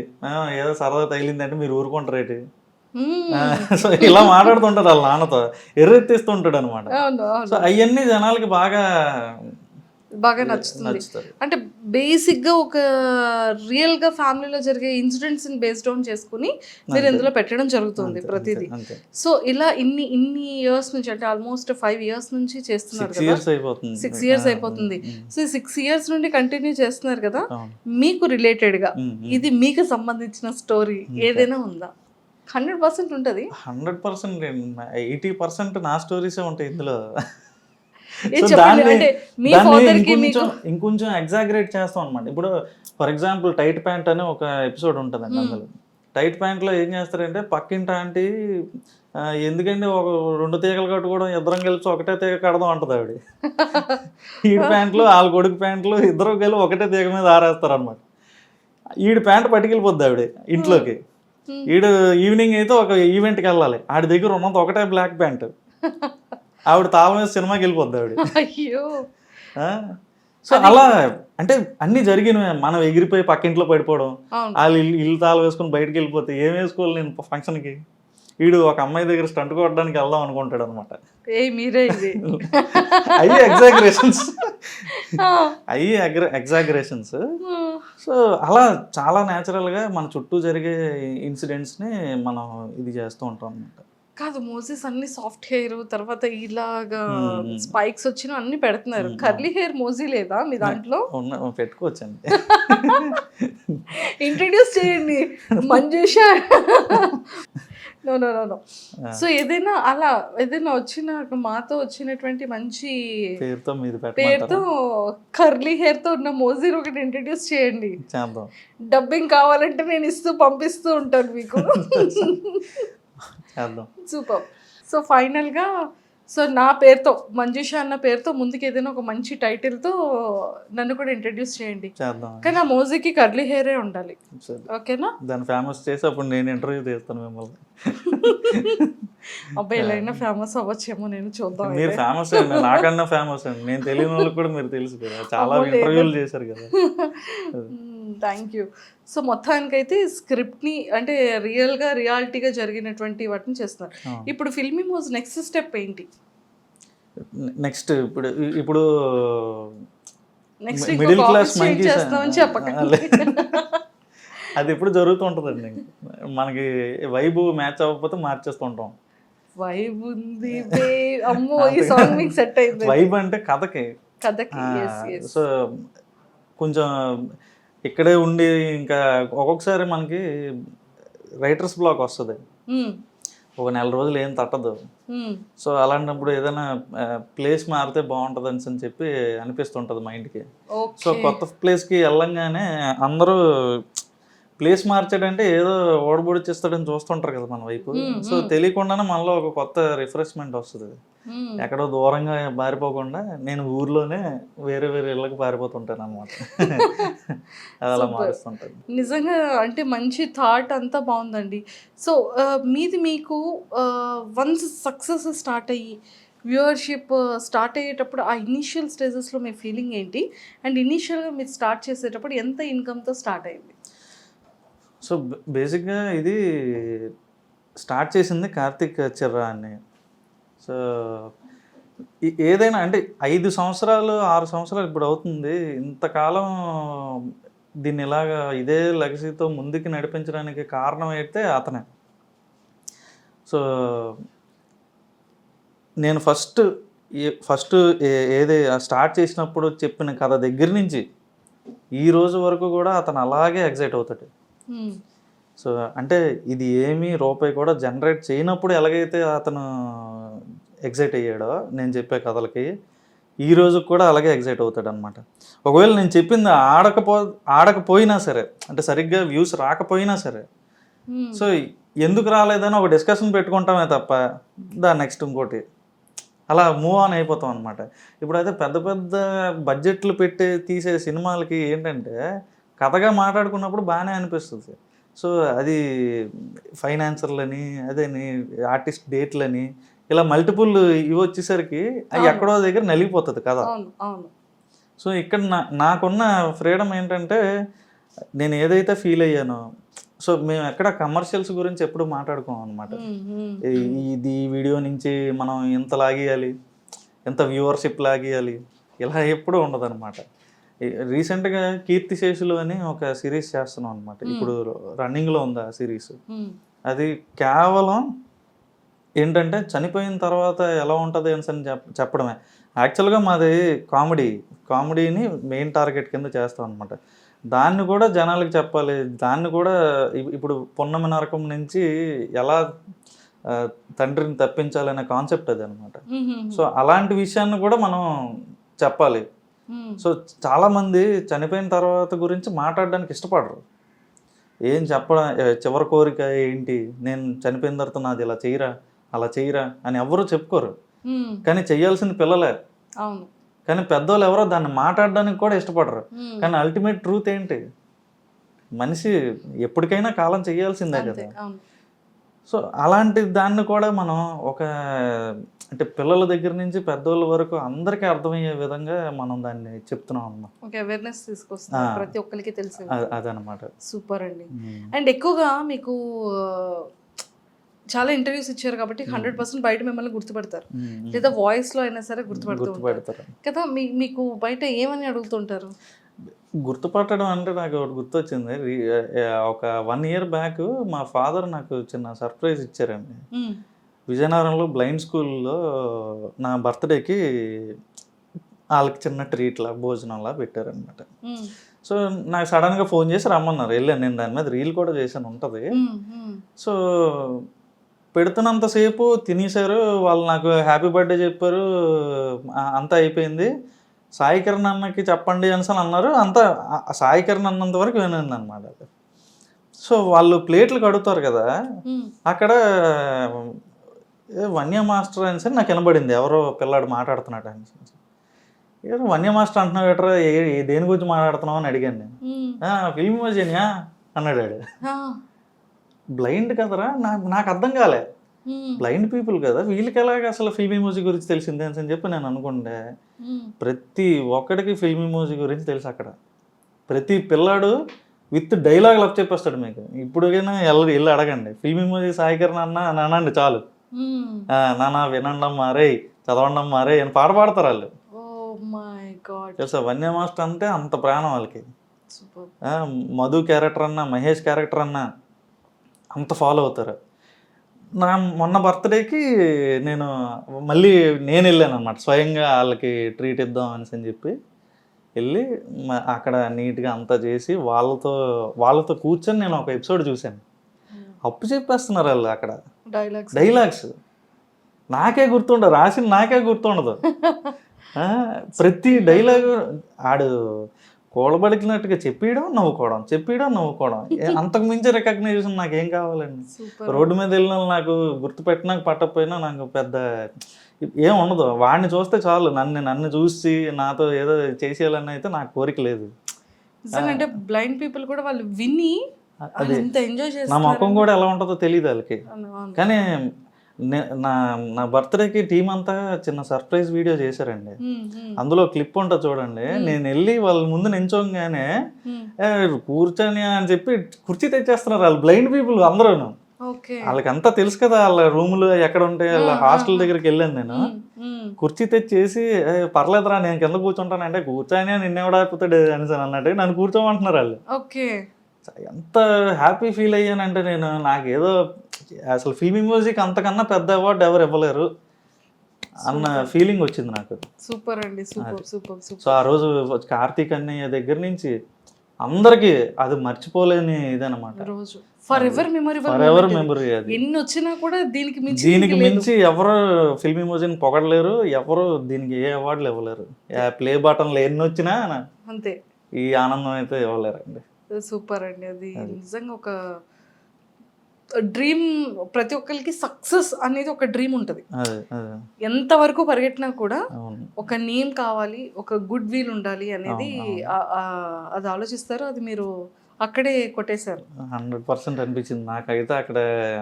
ఏదో సరదా తగిలిందంటే మీరు ఊరుకుంటారేటి. సో ఇలా మాట్లాడుతుంటారు వాళ్ళ నాన్నతో, ఎర్రెత్తిస్తుంటాడు అనమాట. సో అవన్నీ జనాలకి బాగా నచ్చుతుంది. అంటే బేసిక్ గా ఒక రియల్ గా ఫ్యామిలీలో జరిగే ఇన్సిడెంట్స్ బేస్డ్ ఆన్ చేసుకుని మీరు ఇందులో పెట్టడం జరుగుతుంది ప్రతిదీ. సో ఇలా ఇన్ని ఇయర్స్ నుంచి, అంటే ఆల్మోస్ట్ 5 years నుంచి చేస్తున్నారు కదా, 6 years అయిపోతుంది. సో 6 years నుండి కంటిన్యూ చేస్తున్నారు కదా, మీకు రిలేటెడ్ గా ఇది మీకు సంబంధించిన స్టోరీ ఏదైనా ఉందా? 100% ఉంటుంది. 100% 80% నా స్టోరీసే ఉంటాయి ఇందులో. ఇంకొంచెం ఎగ్జాగరేట్ చేస్తాం అనమాట. ఇప్పుడు ఫర్ ఎగ్జాంపుల్ టైట్ ప్యాంట్ అని ఒక ఎపిసోడ్ ఉంటుందండి అందులో. టైట్ ప్యాంట్లో ఏం చేస్తారంటే పక్కింటి ఆంటీ ఎందుకంటే ఒక 2 తీగలు కట్టుకోవడం, ఇద్దరం కలిసి ఒకటే తీగ కడదాం అంటది ఆవిడ. ఈడి ప్యాంట్లు వాళ్ళ కొడుకు ప్యాంట్లు ఇద్దరు కలిసి ఒకటే తీగ మీద ఆరేస్తారు అనమాట. ఈడి ప్యాంట్ పట్టుకెళ్ళిపోద్ది ఆవిడ ఇంట్లోకి. ఈడు ఈవినింగ్ అయితే ఒక ఈవెంట్కి వెళ్ళాలి, ఆడి దగ్గర ఉన్నంత ఒకటే బ్లాక్ ప్యాంట్. ఆవిడ తాళం మీద సినిమాకి వెళ్ళిపోద్ది ఆవిడ. సో అలా అంటే అన్ని జరిగినవి. మనం ఎగిరిపోయి పక్కింట్లో పడిపోవడం, వాళ్ళు ఇల్లు తాళం వేసుకుని బయటకు వెళ్ళిపోతే ఏం వేసుకోవాలి నేను ఫంక్షన్కి. వీడు ఒక అమ్మాయి దగ్గర స్టంట్ కొట్టడానికి వెళ్దాం అనుకుంటాడు అనమాట. అయ్యి ఎగ్జాగరేషన్స్. సో అలా చాలా న్యాచురల్గా మన చుట్టూ జరిగే ఇన్సిడెంట్స్ని మనం ఇది చేస్తూ ఉంటాం అనమాట. కాదు, మోసెస్ అన్ని సాఫ్ట్ హెయిర్, తర్వాత ఇలాగా స్పైక్స్ వచ్చిన అన్ని పెడుతున్నారు. కర్లీ హెయిర్ మోజీ లేదా మీ దాంట్లో? పెట్టుకోవచ్చండి. ఇంట్రడ్యూస్ చేయండి మంజుష. నో. సో ఏదైనా అలా ఏదైనా వచ్చిన మాతో వచ్చినటువంటి మంచి పేరుతో కర్లీ హెయిర్ తో ఉన్న మోజీ ఒకటి ఇంట్రడ్యూస్ చేయండి. డబ్బింగ్ కావాలంటే నేను ఇస్తూ పంపిస్తూ ఉంటాను మీకు. సూపర్. సో ఫైనల్గా సో నా పేరుతో మంజుష అన్న పేరుతో ముందుకు ఏదైనా ఒక మంచి టైటిల్తో నన్ను కూడా ఇంట్రడ్యూస్ చేయండి. కానీ ఆ మోజీకి కర్లీ హెయిరే ఉండాలి, ఓకేనా? దాన్ని ఫేమస్ చేసి అప్పుడు నేను ఇంటర్వ్యూ చేస్తాను మిమ్మల్ని. అబ్బాయి ఎలా ఫేమస్ అవ్వచ్చేమో, నేను చూద్దాం. మీరు ఫేమస్ అండి, నాకన్నా ఫేమస్ అండి. నేను తెలియని వాళ్ళకి కూడా మీరు తెలుసు కదా, చాలా ఇంటర్వ్యూలు చేశారు కదా. Thank you. సో మొత్తానికైతే స్క్రిప్ట్ని అంటే రియాలిటీగా జరిగినటువంటి వాటిని చేస్తున్నారు. ఇప్పుడు ఫిల్మీ మోజ్ నెక్స్ట్ స్టెప్ ఏంటి? నెక్స్ట్ ఇప్పుడు మిడిల్ క్లాస్ చేస్తామని చెప్పకండి. అది ఎప్పుడు జరుగుతూ ఉంటుందండి. మనకి వైబ్ మ్యాచ్ అవ్వకపోతే మార్చేస్తుంటాం. వైబ్ ఉంది, అమ్మో ఈ సాంగ్ మీకు సెట్ అయింది. వైబ్ అంటే కథకి. సో కొంచెం ఇక్కడే ఉండి ఇంకా ఒక్కొక్కసారి మనకి రైటర్స్ బ్లాక్ వస్తుంది, ఒక 4 రోజులు ఏం తట్టదు. సో అలాంటప్పుడు ఏదైనా ప్లేస్ మారితే బాగుంటుంది అని చెప్పి అనిపిస్తుంటుంది మైండ్కి. సో కొత్త ప్లేస్కి వెళ్ళంగానే అందరూ ప్లేస్ మార్చాడంటే ఏదో ఓడబొడిచేస్తాడని చూస్తుంటారు కదా మన వైపు. సో తెలియకుండానే మనలో ఒక కొత్త రిఫ్రెష్మెంట్ వస్తుంది. ఎక్కడో దూరంగా పారిపోకుండా నేను ఊర్లోనే వేరే వేరే ఇళ్ళకి పారిపోతుంటాను అనమాట. అది అలా మారుస్తుంటాను. నిజంగా అంటే మంచి థాట్ అంతా బాగుందండి. సో మీది మీకు వన్స్ సక్సెస్ స్టార్ట్ అయ్యి వ్యూవర్షిప్ స్టార్ట్ అయ్యేటప్పుడు ఆ ఇనీషియల్ స్టేజెస్లో మీ ఫీలింగ్ ఏంటి? అండ్ ఇనీషియల్గా మీరు స్టార్ట్ చేసేటప్పుడు ఎంత ఇన్కమ్తో స్టార్ట్ అయింది? సో బేసిక్గా ఇది స్టార్ట్ చేసింది కార్తిక్ చిర్రా అని. సో ఏదైనా అంటే 5 సంవత్సరాలు 6 సంవత్సరాలు ఇప్పుడు అవుతుంది. ఇంతకాలం దీన్ని ఇలాగా ఇదే లెగసీతో ముందుకు నడిపించడానికి కారణం అయితే అతనే. సో నేను ఫస్ట్ ఏది స్టార్ట్ చేసినప్పుడు చెప్పిన కథ దగ్గర నుంచి ఈ రోజు వరకు కూడా అతను అలాగే ఎగ్జైట్ అవుతాడు. సో అంటే ఇది ఏమీ రూపాయి కూడా జనరేట్ చేయనప్పుడు ఎలాగైతే అతను ఎగ్జైట్ అయ్యాడో నేను చెప్పే కథలకి, ఈ రోజు కూడా అలాగే ఎగ్జైట్ అవుతాడు అనమాట. ఒకవేళ నేను చెప్పింది ఆడకపోయినా సరే, అంటే సరిగ్గా వ్యూస్ రాకపోయినా సరే, సో ఎందుకు రాలేదని ఒక డిస్కషన్ పెట్టుకుంటామే తప్ప దాని నెక్స్ట్ ఇంకోటి అలా మూవ్ ఆన్ అయిపోతాం అనమాట. ఇప్పుడైతే పెద్ద పెద్ద బడ్జెట్లు పెట్టి తీసే సినిమాలకి ఏంటంటే కథగా మాట్లాడుకున్నప్పుడు బాగానే అనిపిస్తుంది. సో అది ఫైనాన్సర్లని అదేని ఆర్టిస్ట్ డేట్లని ఇలా మల్టిపుల్ ఇవి వచ్చేసరికి అవి ఎక్కడో దగ్గర నలిగిపోతుంది కదా. సో ఇక్కడ నాకున్న ఫ్రీడమ్ ఏంటంటే నేను ఏదైతే ఫీల్ అయ్యానో, సో మేము ఎక్కడ కమర్షియల్స్ గురించి ఎప్పుడు మాట్లాడుకోం అనమాట. ఇది వీడియో నుంచి మనం ఎంత లాగేయాలి, ఎంత వ్యూవర్షిప్ లాగేయాలి, ఇలా ఎప్పుడూ ఉండదు అనమాట. రీసెంట్గా కీర్తిశేషులు అని ఒక సిరీస్ చేస్తున్నాం అనమాట. ఇప్పుడు రన్నింగ్లో ఉంది ఆ సిరీస్. అది కేవలం ఏంటంటే చనిపోయిన తర్వాత ఎలా ఉంటుంది అని చెప్పడమే. యాక్చువల్గా మాది కామెడీని మెయిన్ టార్గెట్ కింద చేస్తాం అనమాట. దాన్ని కూడా జనాలకు చెప్పాలి. దాన్ని కూడా ఇప్పుడు పున్నమి నరకం నుంచి ఎలా తండ్రిని తప్పించాలనే కాన్సెప్ట్ అది అనమాట. సో అలాంటి విషయాన్ని కూడా మనం చెప్పాలి. సో చాలామంది చనిపోయిన తర్వాత గురించి మాట్లాడడానికి ఇష్టపడరు. ఏం చివరి కోరిక ఏంటి, నేను చనిపోయిన తర్వాత నాది ఇలా చేయరా అలా చేయరా అని ఎవరు చెప్పుకోరు. కానీ చెయ్యాల్సింది పిల్లలే. కానీ పెద్దోళ్ళు ఎవరో దాన్ని మాట్లాడడానికి కూడా ఇష్టపడరు. కానీ అల్టిమేట్ ట్రూత్ ఏంటి, మనిషి ఎప్పటికైనా కాలం చేయాల్సిందే కదా. సో అలాంటి దాన్ని కూడా మనం అంటే పిల్లల దగ్గర నుంచి పెద్దోళ్ళ వరకు అందరికీ అర్థమయ్యే విధంగా మనం దాన్ని చెప్తున్నాం అన్నమాట. అవేర్నెస్ తీసుకొస్తున్నాం, ప్రతి ఒక్కరికి తెలిసి. అదనమాట. సూపర్ అండి. అండ్ ఎక్కువగా మీకు చాలా ఇంటర్వ్యూస్ ఇచ్చారు కాబట్టి 100% బయట మిమ్మల్ని గుర్తుపడతారు, లేదా వాయిస్లో అయినా సరే గుర్తుపడతారు కదా. మీకు బయట ఏమని అడుగుతుంటారు? గుర్తుపట్టడం అంటే నాకు ఒకటి గుర్తొచ్చింది. ఒక 1 year బ్యాక్ మా ఫాదర్ నాకు చిన్న సర్ప్రైజ్ ఇచ్చారండి. విజయనగరంలో బ్లైండ్ స్కూల్లో నా బర్త్డేకి వాళ్ళకి చిన్న ట్రీట్లా భోజనంలా పెట్టారనమాట. సో నాకు సడన్గా ఫోన్ చేసి రమ్మన్నారు. వెళ్ళాను. నేను దాని మీద రీల్ కూడా చేశాను, ఉంటుంది. సో పెడుతున్నంతసేపు తినేశారు వాళ్ళు, నాకు హ్యాపీ బర్త్డే చెప్పారు, అంతా అయిపోయింది. సాయి కిరణ్ అన్నకి చెప్పండి అని అన్నారు. అంతా సాయి కిరణ్ అన్నంత వరకు వినండి అనమాట. సో వాళ్ళు ప్లేట్లు కడుగుతారు కదా, అక్కడ వన్య మాస్టర్ అని సరే నాకు వినబడింది, ఎవరో పిల్లాడు మాట్లాడుతున్నాడు అని. ఏదో వన్య మాస్టర్ అంటున్నావు ఎట్రా, దేని గురించి మాట్లాడుతున్నావు అని అడిగాను నేను. ఫిల్మ్ ఇమోజీనియా అన్నాడు. బ్లైండ్ కదరా, నాకు అర్థం కాలే. బ్లైండ్ పీపుల్ కదా, వీళ్ళకి ఎలాగ అసలు ఫిల్మ్ ఇమోజీ గురించి తెలిసిందే అని చెప్పి నేను అనుకుంటే, ప్రతి ఒక్కడికి ఫిల్మ్ ఇమోజీ గురించి తెలుసు. అక్కడ ప్రతి పిల్లాడు విత్ డైలాగ్ లవ్ చెప్పేస్తాడు మీకు. ఇప్పుడుకైనా వెళ్ళి అడగండి, ఫిల్మ్ ఇమోజీ సాయి కిరణ్ అన్న అని అనండి చాలు. నాన్న వినండమ్మా రే, చదవండమ్మా రే అని పాడతారు వాళ్ళు. తెలుసా, వన్య మాస్టర్ అంటే అంత ప్రాణం వాళ్ళకి. మధు క్యారెక్టర్ అన్నా, మహేష్ క్యారెక్టర్ అన్నా అంత ఫాలో అవుతారు. నా మొన్న బర్త్డేకి నేను వెళ్ళాను అనమాట. స్వయంగా వాళ్ళకి ట్రీట్ ఇద్దాం అని చెప్పి వెళ్ళి అక్కడ నీట్గా అంతా చేసి వాళ్ళతో కూర్చొని నేను ఒక ఎపిసోడ్ చూశాను. అప్పు చెప్పేస్తున్నారు వాళ్ళు అక్కడ డైలాగ్స్. నాకే గుర్తుండదు, రాసిన నాకే గుర్తుండదు. ప్రతి డైలాగు ఆడు కూడబడికినట్టుగా చెప్పేయడం నవ్వుకోవడం అంతకు మించి రికగ్నైజేషన్ నాకేం కావాలండి. సూపర్. రోడ్డు మీద వెళ్ళిన వాళ్ళు నాకు గుర్తుపెట్టినాక పట్టకపోయినా నాకు పెద్ద ఏం ఉండదు. వాడిని చూస్తే చాలు, నన్ను చూసి నాతో ఏదో చేసేయాలని అయితే నాకు కోరిక లేదు. నిజంగా అంటే బ్లైండ్ పీపుల్ కూడా వాళ్ళు విని అది ఎంత ఎంజాయ్ నా చేస్తారు. ముఖం కూడా ఎలా ఉంటుందో తెలియదు వాళ్ళకి. కానీ నా బర్త్డేకి టీం అంతా చిన్న సర్ప్రైజ్ వీడియో చేశారండి. అందులో క్లిప్ ఉంటుంది చూడండి. నేను వెళ్ళి వాళ్ళ ముందు నించోగానే కూర్చొని అని చెప్పి కుర్చీ తెచ్చేస్తున్నారు వాళ్ళు, బ్లైండ్ పీపుల్ అందరూ. వాళ్ళకి అంతా తెలుసు కదా వాళ్ళ రూములు ఎక్కడ ఉంటాయి. వాళ్ళ హాస్టల్ దగ్గరికి వెళ్ళాను నేను, కుర్చీ తెచ్చేసి పర్లేదురా నేను కింద కూర్చుంటాను అంటే, కూర్చొని నిన్నెవడాపోతాడు అని అన్నట్టు నన్ను కూర్చోమంటున్నారు వాళ్ళు. ఎంత హ్యాపీ ఫీల్ అయ్యానంటే నేను, నాకేదో అసలు ఫిల్మీ మ్యూజిక్ అంతకన్నా పెద్ద అవార్డు ఎవరు ఇవ్వలేరు అన్న ఫీలింగ్ వచ్చింది నాకు. సూపర్ అండి, సూపర్ సూపర్ సూపర్. సో ఆ రోజు కార్తీక్ అన్నయ్య దగ్గర నుంచి అందరికి అది మర్చిపోలేని ఇదనమాట. For ever memory. ఎన్ని వచ్చినా కూడా దీనికి మించి ఎవరు ఫిల్మీ మ్యూజిక్ పొగడలేరు, ఎవరు దీనికి ఏ అవార్డులు ఇవ్వలేరు. ప్లే బటన్లు ఎన్ని వచ్చినా అంతే ఈ ఆనందం అయితే ఇవ్వలేరండి. సూపర్ అండి. అది నిజంగా ఒక డ్రీమ్. ప్రతి ఒక్కరికి సక్సెస్ అనేది ఒక డ్రీమ్ ఉంటుంది. ఎంతవరకు పరిగెట్టినా కూడా ఒక నేమ్ కావాలి, ఒక గుడ్ విల్ ఉండాలి అనేది అది ఆలోచిస్తారు. అది మీరు అక్కడే కొట్టేశారు. 100% అనిపించింది నాకైతే అక్కడ.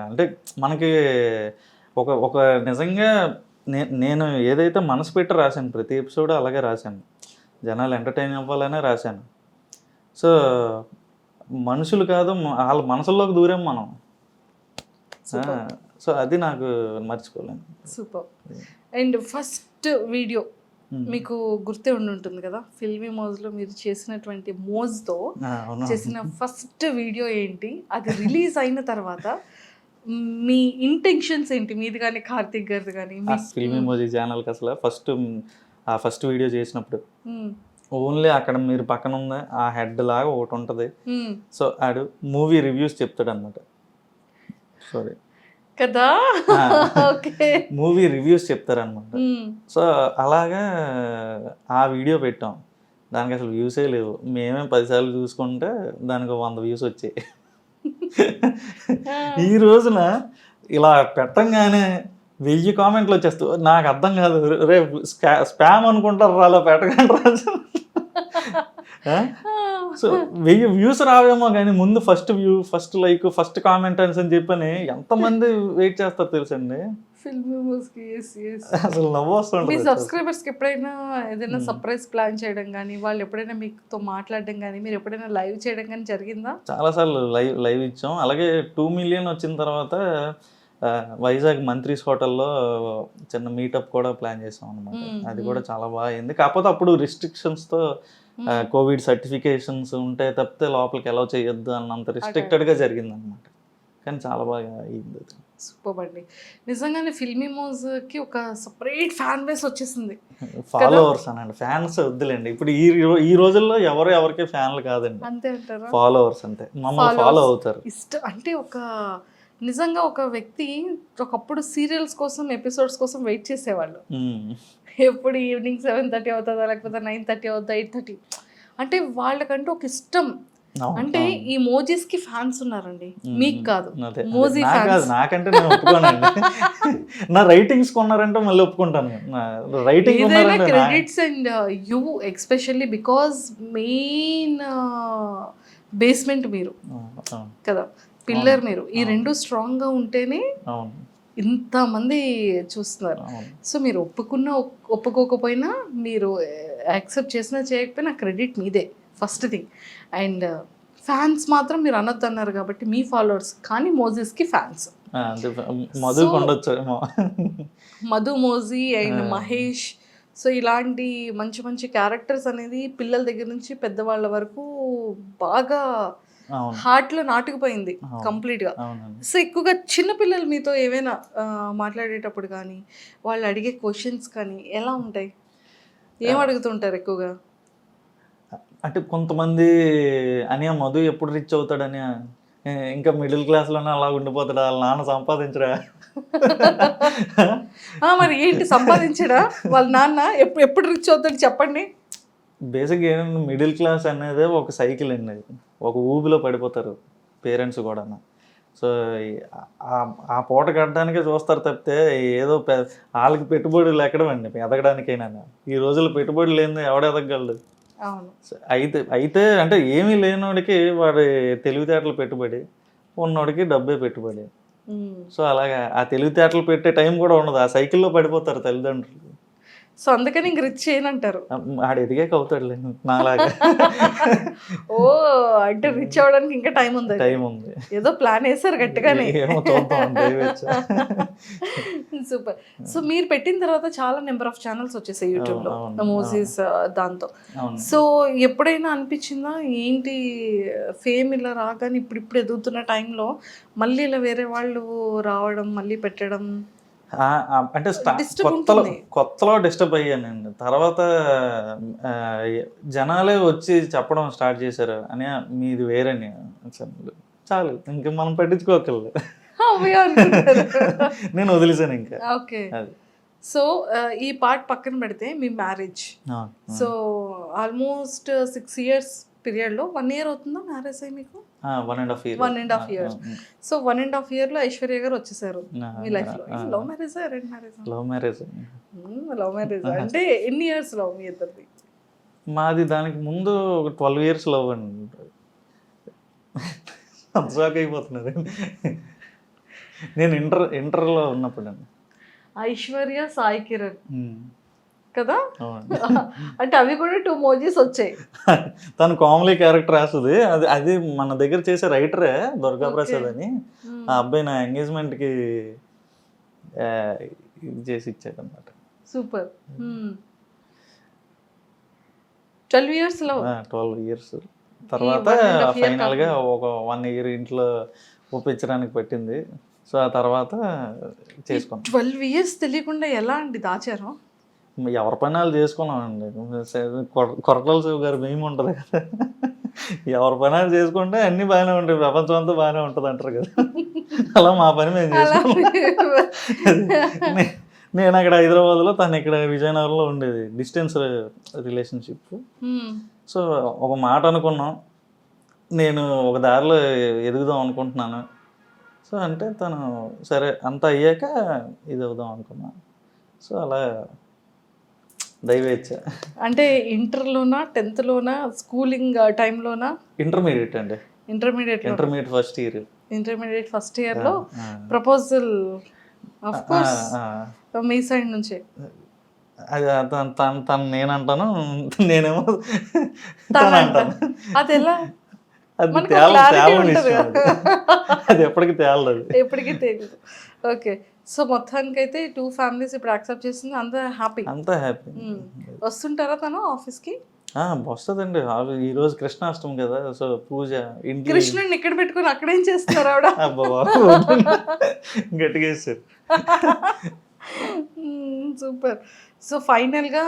అంటే మనకి ఒక నిజంగా నేను ఏదైతే మనసు పెట్టి రాశాను ప్రతి ఎపిసోడ్ అలాగే రాశాను. జనాలు ఎంటర్టైన్ అవ్వాలనే రాశాను. సో మనుషులు కాదు వాళ్ళ మనసుల్లోకి దూరాం మనం. సో అది నాకు మర్చిపోలేను. సూపర్. అండ్ ఫస్ట్ వీడియో మీకు గుర్తే ఉంటుంది కదా, ఫిల్మీ మోజ్లో మీరు చేసినటువంటి మోజ్తో చేసిన ఫస్ట్ వీడియో ఏంటి? అది రిలీజ్ అయిన తర్వాత మీ ఇంటెన్షన్స్ ఏంటి, మీది కానీ కార్తీక్ గారిది కానీ? ఫిల్మీ మోజీ ఛానల్కి అసలు ఫస్ట్ వీడియో చేసినప్పుడు ఓన్లీ అక్కడ మీరు పక్కన ఉన్న ఆ హెడ్ లాగా ఒకటి ఉంటుంది. సో ఆడు మూవీ రివ్యూస్ చెప్తాడు అనమాట. సారీ కదా, మూవీ రివ్యూస్ చెప్తారనమాట. సో అలాగా ఆ వీడియో పెట్టాం. దానికి అసలు వ్యూసే లేవు. మేమే 10 సార్లు చూసుకుంటే దానికి 100 వ్యూస్ వచ్చాయి. ఈ రోజున ఇలా పెట్టంగానే 1000 కామెంట్లు వచ్చేస్తూ నాకు అర్థం కాదు. రేపు స్పామ్ అనుకుంటారు అలా పెట్టకండి రాజు. సో 1000 వ్యూస్ రావేమో కానీ ముందు first view, first like, first comment అని చెప్పని ఎంతమంది వెయిట్ చేస్తారు తెలుసండి. అసలు నవ్వు వస్తుంది. మీ సబ్స్క్రైబర్స్కి ఎప్పుడైనా ఏదైనా సర్ప్రైజ్ ప్లాన్ చేయడం కానీ, వాళ్ళు ఎప్పుడైనా మీతో మాట్లాడడం కానీ, మీరు ఎప్పుడైనా లైవ్ చేయడం కానీ జరిగిందా? చాలాసార్లు లైవ్ ఇచ్చాం. అలాగే 2 మిలియన్ వచ్చిన తర్వాత వైజాగ్ మంత్రీస్ హోటల్లో చిన్న మీటప్ కూడా ప్లాన్ చేసాం అనమాట. అది కూడా చాలా బాగా అయింది. కాకపోతే అప్పుడు రిస్ట్రిక్షన్స్తో కోవిడ్ సర్టిఫికేషన్స్ ఉంటే తప్పితే లోపలికి అలౌ చేయొద్దు అన్నంత రిస్ట్రిక్టెడ్గా జరిగింది అనమాట. కానీ చాలా బాగా అయింది. సూపర్ అండి. నిజంగానే ఫిల్మీ మోజ్కి ఒక సపరేట్ ఫ్యాన్ బేస్ వచ్చేసింది. ఫాలోవర్స్ అనండి, ఫ్యాన్స్ వద్దులేండి. ఇప్పుడు ఈ రోజుల్లో ఎవరికి ఫ్యాన్లు కాదండి, అంతే అంటారా? ఫాలోవర్స్ అంతే, మమ్మల్ని ఫాలో అవుతారు. అంటే నిజంగా ఒక వ్యక్తి ఒకప్పుడు సీరియల్స్ కోసం, ఎపిసోడ్స్ కోసం వెయిట్ చేసేవాళ్ళు. ఎప్పుడు ఈవినింగ్ 7:30 అవుతుందా, లేకపోతే 9:30 అవుతుందా, 8:30. అంటే వాళ్ళకంటూ ఒక ఇష్టం. అంటే ఈ మోజీస్ కి ఫ్యాన్స్ ఉన్నారండి, మీకు కాదు. మోజీ ఫ్యాన్స్ నాకంటే నేను ఒప్పుకోనండి. నా రైటింగ్స్ కొన్నారంటే మళ్ళీ ఒప్పుకుంటాను. Writing credits and you especially because main basement మీరు కదా, పిల్లర్ మీరు. ఈ రెండు స్ట్రాంగ్ గా ఉంటేనే ఇంతమంది చూస్తున్నారు. సో మీరు ఒప్పుకోకపోయినా, మీరు యాక్సెప్ట్ చేసినా చేయకపోయినా క్రెడిట్ మీదే ఫస్ట్ థింగ్. అండ్ ఫ్యాన్స్ మాత్రం మీరు అనొద్దు అన్నారు కాబట్టి మీ ఫాలోవర్స్, కానీ మోజీస్కి ఫ్యాన్స్. మధు మోజీ అండ్ మహేష్. సో ఇలాంటి మంచి మంచి క్యారెక్టర్స్ అనేది పిల్లల దగ్గర నుంచి పెద్దవాళ్ళ వరకు బాగా హార్ట్ లో నాటుకుపోయింది కంప్లీట్ గా. సో ఎక్కువగా చిన్నపిల్లలు మీతో ఏమైనా మాట్లాడేటప్పుడు కానీ, వాళ్ళు అడిగే క్వశ్చన్స్ కానీ ఎలా ఉంటాయి? ఏం అడుగుతుంటారు ఎక్కువగా? అంటే కొంతమంది అని మధు ఎప్పుడు రిచ్ అవుతాడని, ఇంకా మిడిల్ క్లాస్లోనే అలా ఉండిపోతాడా, వాళ్ళ నాన్న సంపాదించడా? మరి ఏంటి సంపాదించడా వాళ్ళ నాన్న? ఎప్పుడు రిచ్ అవుతాడు చెప్పండి. బేసిక్గా ఏంటంటే మిడిల్ క్లాస్ అనేది ఒక సైకిల్ అండి, ఒక ఊబిలో పడిపోతారు పేరెంట్స్ కూడా. సో ఆ పూట కట్టడానికే చూస్తారు తప్పితే ఏదో వాళ్ళకి పెట్టుబడులు ఎక్కడమండి ఎదగడానికైనా. ఈ రోజుల్లో పెట్టుబడులు లేని ఎవడ ఎదగలడు. అవును. అయితే అంటే ఏమీ లేనివాడికి వాడి తెలివితేటలు పెట్టుబడి, ఉన్నోడికి డబ్బే పెట్టుబడి. సో అలాగా ఆ తెలివితేటలు పెట్టే టైం కూడా ఉండదు, ఆ సైకిల్లో పడిపోతారు తల్లిదండ్రులు. సో అందుకని ఇంక రిచ్ చేయనంటారు. ఆడు ఎదిగాక అవుతాడులే నాలాగా. ఓ అంటే రిచ్ అవ్వడానికి ఇంకా టైం ఉంది. టైం ఉంది, ఏదో ప్లాన్ వేసారు గట్టిగానే. ఏమో చూద్దాం. సూపర్. సో మీరు పెట్టిన తర్వాత చాలా నెంబర్ ఆఫ్ ఛానల్స్ వచ్చేసాయి యూట్యూబ్ లో మూవీస్ దాంతో. సో ఎప్పుడైనా అనిపించిందా ఏంటి ఫేమ్ ఇలా రాగానే ఇప్పుడు ఎదుగుతున్న టైంలో మళ్ళీ ఇలా వేరే వాళ్ళు రావడం మళ్ళీ పెట్టడం? అంటే కొత్తలో డిస్టర్బ్ అయ్యానండి. తర్వాత జనాలే వచ్చి చెప్పడం స్టార్ట్ చేశారు అని, మీది వేరని. చాలు ఇంకా మనం పట్టించుకోకర్లేదు, నేను వదిలేసాను ఇంకా. ఓకే. సో ఈ పార్ట్ పక్కన పెడితే మీ మ్యారేజ్, సో ఆల్మోస్ట్ 6 years పీరియడ్లో 1 year అవుతుందా మ్యారేజ్ అయ్యి మీకు? 1.5 years. 1.5 years. సో 1.5 year లో ఐశ్వర్య గారు వచ్చేసారు మీ లైఫ్ లో. Love marriage arrange marriage? Love marriage. Love marriage అంటే ఎన్ని ఇయర్స్ లవ్ మీ ఇద్దరిది? మాది దానికి ముందు ఒక 12 years లవ్ అండి. షాక్ అయిపోతున్నారు. నేను ఇంటర్లో ఉన్నప్పుడు అండి. ఐశ్వర్య సాయి కిరణ్ కదా, అంటే అవి కూడా 2 మోజీస్ వచ్చాయి. తను కామెడీ క్యారెక్టర్ రాస్తుంది. అది మన దగ్గర చేసే రైటరే దుర్గా ప్రసాద్ అని. ఆ అబ్బాయి నా ఎంగేజ్మెంట్కి ఇది చేసి ఇచ్చాడు అనమాట. సూపర్. 12 years love. 12 years తర్వాత ఫైనల్గా ఒక 1 year ఇంట్లో ఒప్పించడానికి పట్టింది. సో ఆ తర్వాత చేసుకున్నాం. 12 years తెలియకుండా ఎలా అండి దాచారు? ఎవరి పని వాళ్ళు చేసుకున్నామండి. కొరటాల శివ గారు మేము ఉంటుంది కదా, ఎవరి పని వాళ్ళు చేసుకుంటే అన్నీ బాగానే ఉంటాయి, ప్రపంచం అంతా బాగానే ఉంటుంది అంటారు కదా. అలా మా పని మేము చేసుకున్నాం. నేను అక్కడ హైదరాబాద్లో, తను ఇక్కడ విజయనగరంలో ఉండేది. Distance relationship. సో ఒక మాట అనుకున్నాం, నేను ఒక దారిలో ఎదుగుదాం అనుకుంటున్నాను. సో అంటే తను సరే అంతా అయ్యాక ఇది అవుదాం అనుకున్నా. సో అలా దైవేచ్ఛ. అంటే ఇంటర్లోనా 10th లోనా స్కూలింగ్ టైంలోనా? ఇంటర్మీడియట్ అండి. Intermediate first year. Intermediate first ఇయర్లో ప్రపోజల్ ఆఫ్ కోర్స్ మీ సైడ్ నుంచే. అది తను నేనంటాను, నేనేమో తను అంటాను. అది ఎలా? అది ఎప్పటికీ తేలదు, ఎప్పటికీ తెలియదు. ఓకే. సో మొత్తానికి అయితే 2 families ఇప్పుడు యాక్సెప్ట్ చేసింది, అంతా హ్యాపీ. వస్తుంటారా తను ఆఫీస్కి? వస్తుందండి. ఈ రోజు కృష్ణాష్టమి కదా, సో పూజ ఇంటి. కృష్ణుడిని ఇక్కడ పెట్టుకుని అక్కడేం చేస్తున్నారు ఆవిడ? గట్టిగా వేస్తారు. సూపర్. సో ఫైనల్గా